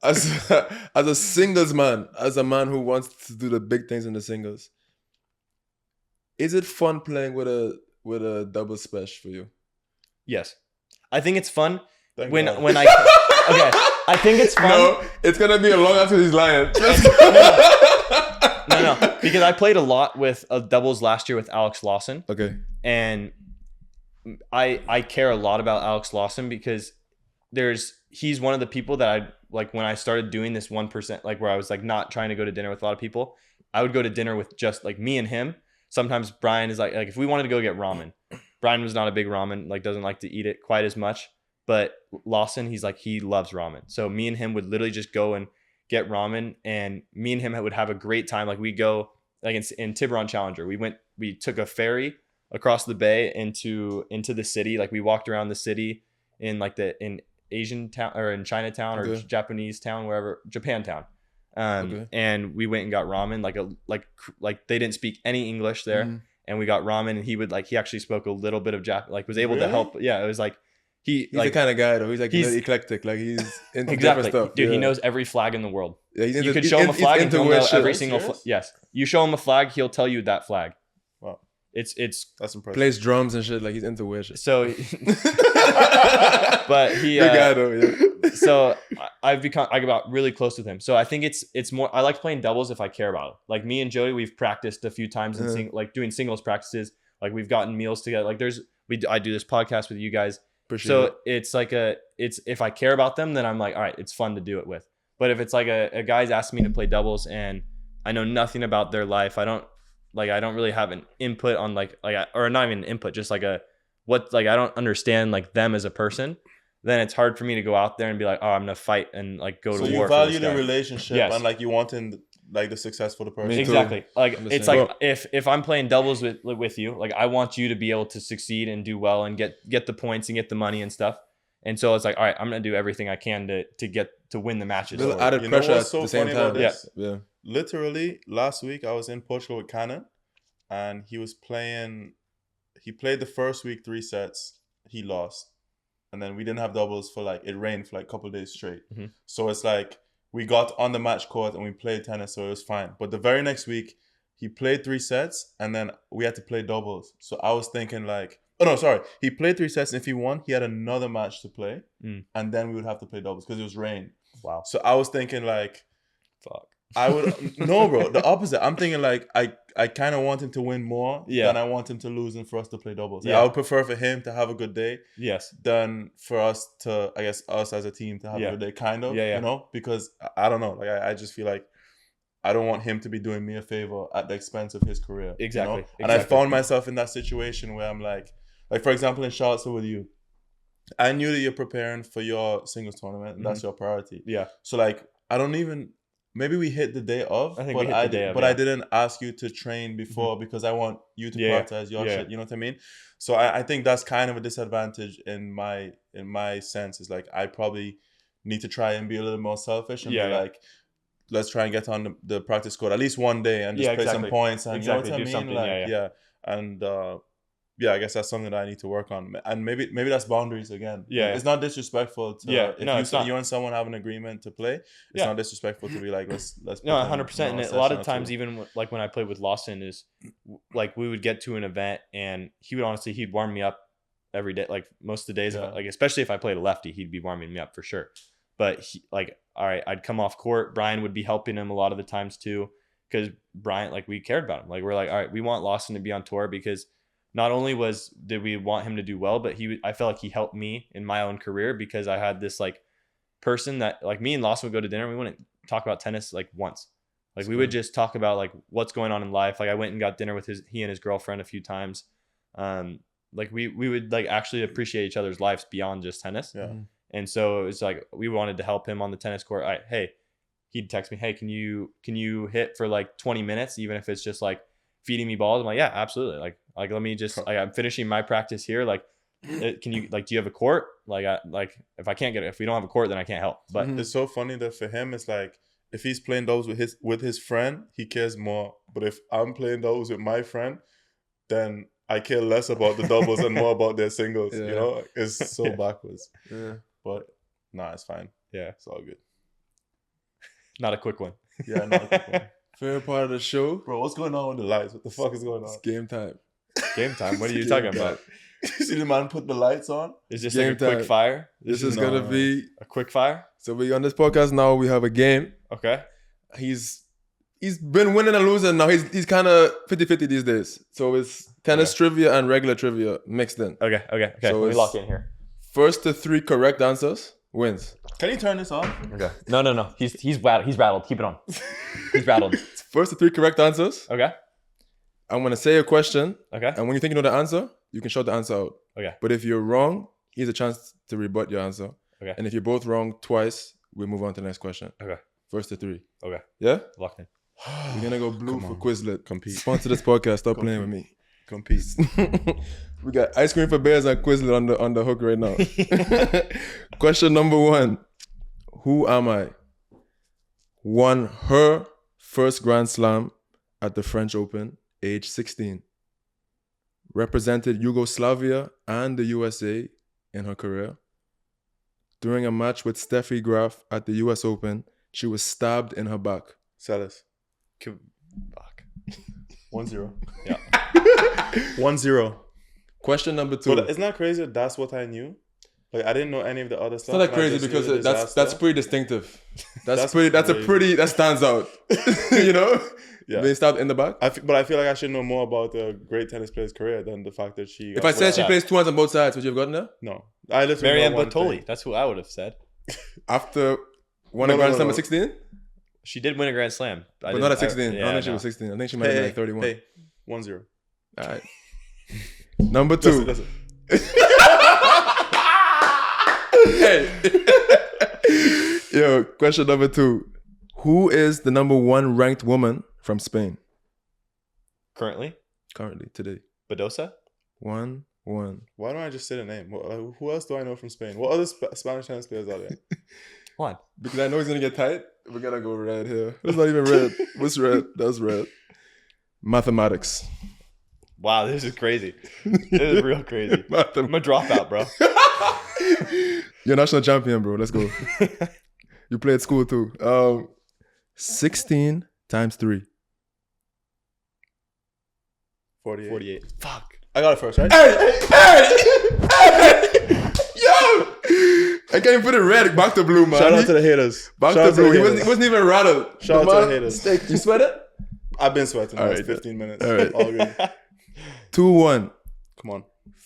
As a singles man, as a man who wants to do the big things in the singles, is it fun playing with a double Spesh for you? Yes, I think it's fun. When I think it's fun. No, it's gonna be a long after these lions. No, because I played a lot with doubles last year with Alex Lawson. Okay. And I care a lot about Alex Lawson because he's one of the people that I like when I started doing this 1%, like where I was like not trying to go to dinner with a lot of people. I would go to dinner with just like me and him. Sometimes Brian is like if we wanted to go get ramen, Brian was not a big ramen, like doesn't like to eat it quite as much. But Lawson, he loves ramen. So me and him would literally just go and get ramen, and me and him would have a great time. Like we go like in Tiburon Challenger, we took a ferry across the bay into the city. Like we walked around the city in Asian town or in Chinatown or Japanese town, wherever, Japantown. And we went and got ramen, like they didn't speak any English there. And we got ramen, and he actually spoke a little bit of Japanese, like was able to help. Yeah. It was like, He's the kind of guy though. He's like he's- eclectic. Like he's into exactly, different stuff. dude. Yeah. He knows every flag in the world. Yeah, he's You could show him a flag and he'll know every single flag. Yes, you show him a flag, he'll tell you that flag. Wow. It's That's impressive. Plays drums and shit. Like he's into weird shit. so. But he. Good guy though. Yeah. So I got really close with him. So I think it's more. I like playing doubles if I care about it. Like me and Jody, we've practiced a few times in like doing singles practices. Like we've gotten meals together. Like I do this podcast with you guys. Appreciate it. It's like it's if I care about them, then I'm like, all right, it's fun to do it with. But if it's like a guy's asking me to play doubles and I know nothing about their life, I don't really have an input on or not even an input, just like I don't understand like them as a person. Then it's hard for me to go out there and be like, oh, I'm gonna fight and like go to war. So you value the relationship and like you want like the success for the person. Exactly. Like it's like if I'm playing doubles with you, like I want you to be able to succeed and do well and get the points and get the money and stuff. And so it's like, all right, I'm gonna do everything I can to win the matches. A little added pressure at the same time. Yeah. Literally last week I was in Portugal with Cannon, and he played the first week 3 sets. He lost. And then we didn't have doubles it rained for like a couple of days straight. Mm-hmm. So it's like we got on the match court and we played tennis, so it was fine. But the very next week, he played 3 sets and then we had to play doubles. So I was thinking he played 3 sets and if he won, he had another match to play. And then we would have to play doubles because it was rain. Wow. So I was thinking fuck. I would, no bro, the opposite. I'm thinking I kind of want him to win more than I want him to lose and for us to play doubles. Yeah. I would prefer for him to have a good day. Yes. Than for us to, I guess, us as a team to have a good day, kind of, you know? Because I don't know. Like, I just feel like I don't want him to be doing me a favor at the expense of his career. Exactly. You know? And I found myself in that situation where I'm like for example, in Charlottesville with you, I knew that you're preparing for your singles tournament and that's your priority. Yeah. So like, I don't even... Maybe we hit the day of, I didn't ask you to train before because I want you to prioritize your shit. You know what I mean? So I think that's kind of a disadvantage in my sense. Is like I probably need to try and be a little more selfish and be like, let's try and get on the practice court at least one day and just play some points and you know what I mean? And I guess that's something that I need to work on, and maybe that's boundaries again. It's not disrespectful to if you and someone have an agreement to play. It's not disrespectful to be like let's. No, 100%. And a lot of times, even like when I played with Lawson, is like we would get to an event and he'd warm me up every day, like most of the days. Like especially if I played a lefty, he'd be warming me up for sure. But all right, I'd come off court. Brian would be helping him a lot of the times too, because Brian, like we cared about him. Like we're like, all right, we want Lawson to be on tour because. Not only did we want him to do well, but I felt like he helped me in my own career because I had this like person that like me and Lawson would go to dinner. We wouldn't talk about tennis like once. Like we would just talk about like what's going on in life. Like I went and got dinner with he and his girlfriend a few times. Like we would like actually appreciate each other's lives beyond just tennis. Yeah. And so it was like we wanted to help him on the tennis court. He'd text me, hey, can you hit for like 20 minutes, even if it's just like feeding me balls? I'm like, yeah, absolutely. Like let me just I'm finishing my practice here. Like, can you do you have a court? If I can't if we don't have a court, then I can't help. But it's so funny that for him, it's like if he's playing doubles with his friend, he cares more. But if I'm playing doubles with my friend, then I care less about the doubles and more about their singles. You know, it's so backwards. Yeah, but it's fine. Yeah, it's all good. Not a quick one. Yeah, not a quick one. Favorite part of the show, bro. What's going on with the lights? What the fuck is going on? It's game time. Game time. What are you talking about? You see the man put the lights on? Is this like a quick fire? This is gonna be a quick fire. So we on this podcast now. We have a game. Okay. He's been winning and losing now. He's kind of 50-50 these days. So it's tennis trivia and regular trivia mixed in. Okay. So let me lock in here. First to 3 correct answers wins. Can you turn this off? Okay. No. He's rattled. Keep it on. He's rattled. First to 3 correct answers. Okay. I'm going to say a question. Okay. And when you think you know the answer, you can shout the answer out. Okay. But if you're wrong, here's a chance to rebut your answer. Okay. And if you're both wrong twice, we'll move on to the next question. Okay. First to 3. Okay. Yeah? Locked in. We're going to go blue for Quizlet. Compete. Sponsor this podcast. Stop playing with me. Compete. We got ice cream for bears and Quizlet on the hook right now. Question number 1. Who am I? Won her first Grand Slam at the French Open, age 16. Represented Yugoslavia and the USA in her career. During a match with Steffi Graf at the US Open, she was stabbed in her back. Salas. Fuck. 1-0. Yeah. 1-0. Question number 2. But isn't that crazy? That's what I knew. Like I didn't know any of the other It's stuff. not that and I crazy just knew because the that's disaster. pretty distinctive. That's crazy. that stands out. You know? Yeah. Being stabbed in the back. But I feel like I should know more about a great tennis player's career than the fact that she. If I said she that? plays 2 hands on both sides, would you have gotten there? No, I literally Marianne know one Bartoli. thing. That's who I would have said. After won No, a no, Grand no, Slam no. at 16? She did win a Grand Slam. But not at 16. I yeah, don't think she no. was 16. I think she might have been like 31. Hey, 1-0. All right. Number 2. Listen. Hey. Yo, question number 2. Who is the number 1 ranked woman from Spain Currently, currently today? Badosa. 1-1. Why don't I just say the name? Who else do I know from Spain? What other Spanish tennis players are there? One. Because I know he's gonna get tight. We gotta go red here. It's not even red. What's red? That's red. Mathematics. Wow, this is crazy. This is real crazy. I'm a dropout, bro. You're national champion, bro. Let's go. You play at school too. 16 times 3. 48. 48. Fuck. I got it first, right? Hey! Yo! I can't even put it red. Back to blue, man. Shout out to the haters. Back Shout to out blue. the He haters. wasn't even rattled. Shout out to the haters. Steak. You sweat it? I've been sweating. All It's right. 15 minutes. All right. All good. 2-1. Come on.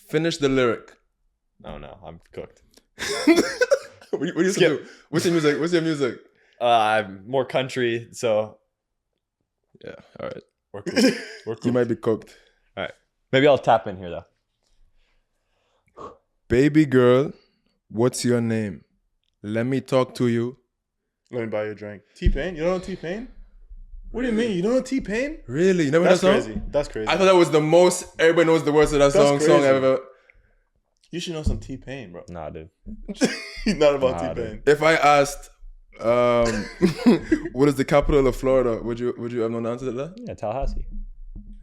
Finish the lyric. Oh no, I'm cooked. What do you do? What's your music? What's your music? I'm more country, so Yeah. All right. we're cool. We're You cool. might be cooked. Maybe I'll tap in here though. Baby girl, what's your name? Let me talk to you. Let me buy you a drink. T-Pain? You don't know T-Pain? What do you mean? You don't know T-Pain? Really? You never heard That's that song? crazy. That's crazy. I thought that was the most everybody knows the words of that That's song crazy. ever. You should know some T-Pain, bro. Nah, dude. Not about Nah, T-Pain. If I asked what is the capital of Florida, would you have known the answer to that? Yeah, Tallahassee.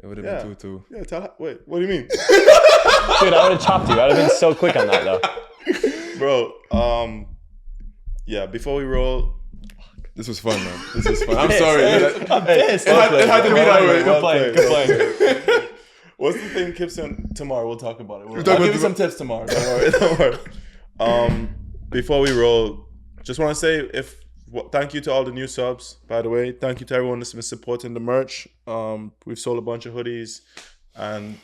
It would have Yeah. been 2-2. Yeah, wait, what do you mean? Dude, I would have chopped you. I'd have been so quick on that though. Bro, yeah, before we roll, This was fun, man. This was fun. I'm Pissed. sorry. I'm pissed. It had to be that way. Good playing. Good playing. what's the thing Kip said tomorrow? We'll talk about it. talk I'll about give you it some tips tomorrow. Don't worry. Don't worry. Before we roll, just want to say thank you to all the new subs, by the way. Thank you to everyone that's been supporting the merch. We've sold a bunch of hoodies and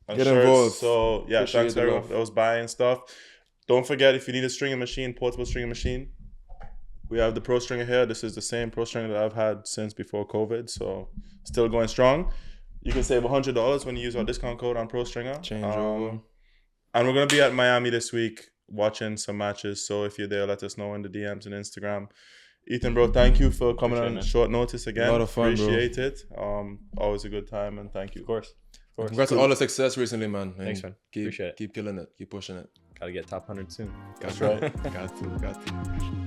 Get shirts. involved. So yeah, Appreciate thanks to the everyone love. that was buying stuff. Don't forget, if you need a stringing machine, portable stringing machine, we have the Pro Stringer here. This is the same Pro Stringer that I've had since before COVID, so still going strong. You can save $100 when you use our discount code on Pro Stringer. Change over. And we're gonna be at Miami this week watching some matches. So if you're there, let us know in the DMs and Instagram. Ethan, bro, thank you for coming Appreciate on it, man. short notice again. A lot of fun, bro. Appreciate it. Always a good time, and thank you. Of course. Of course. Congrats on all the success recently, man. And Thanks, man. Keep, Appreciate it. Keep killing it. Keep pushing it. Gotta get top 100 soon. That's right. Got to.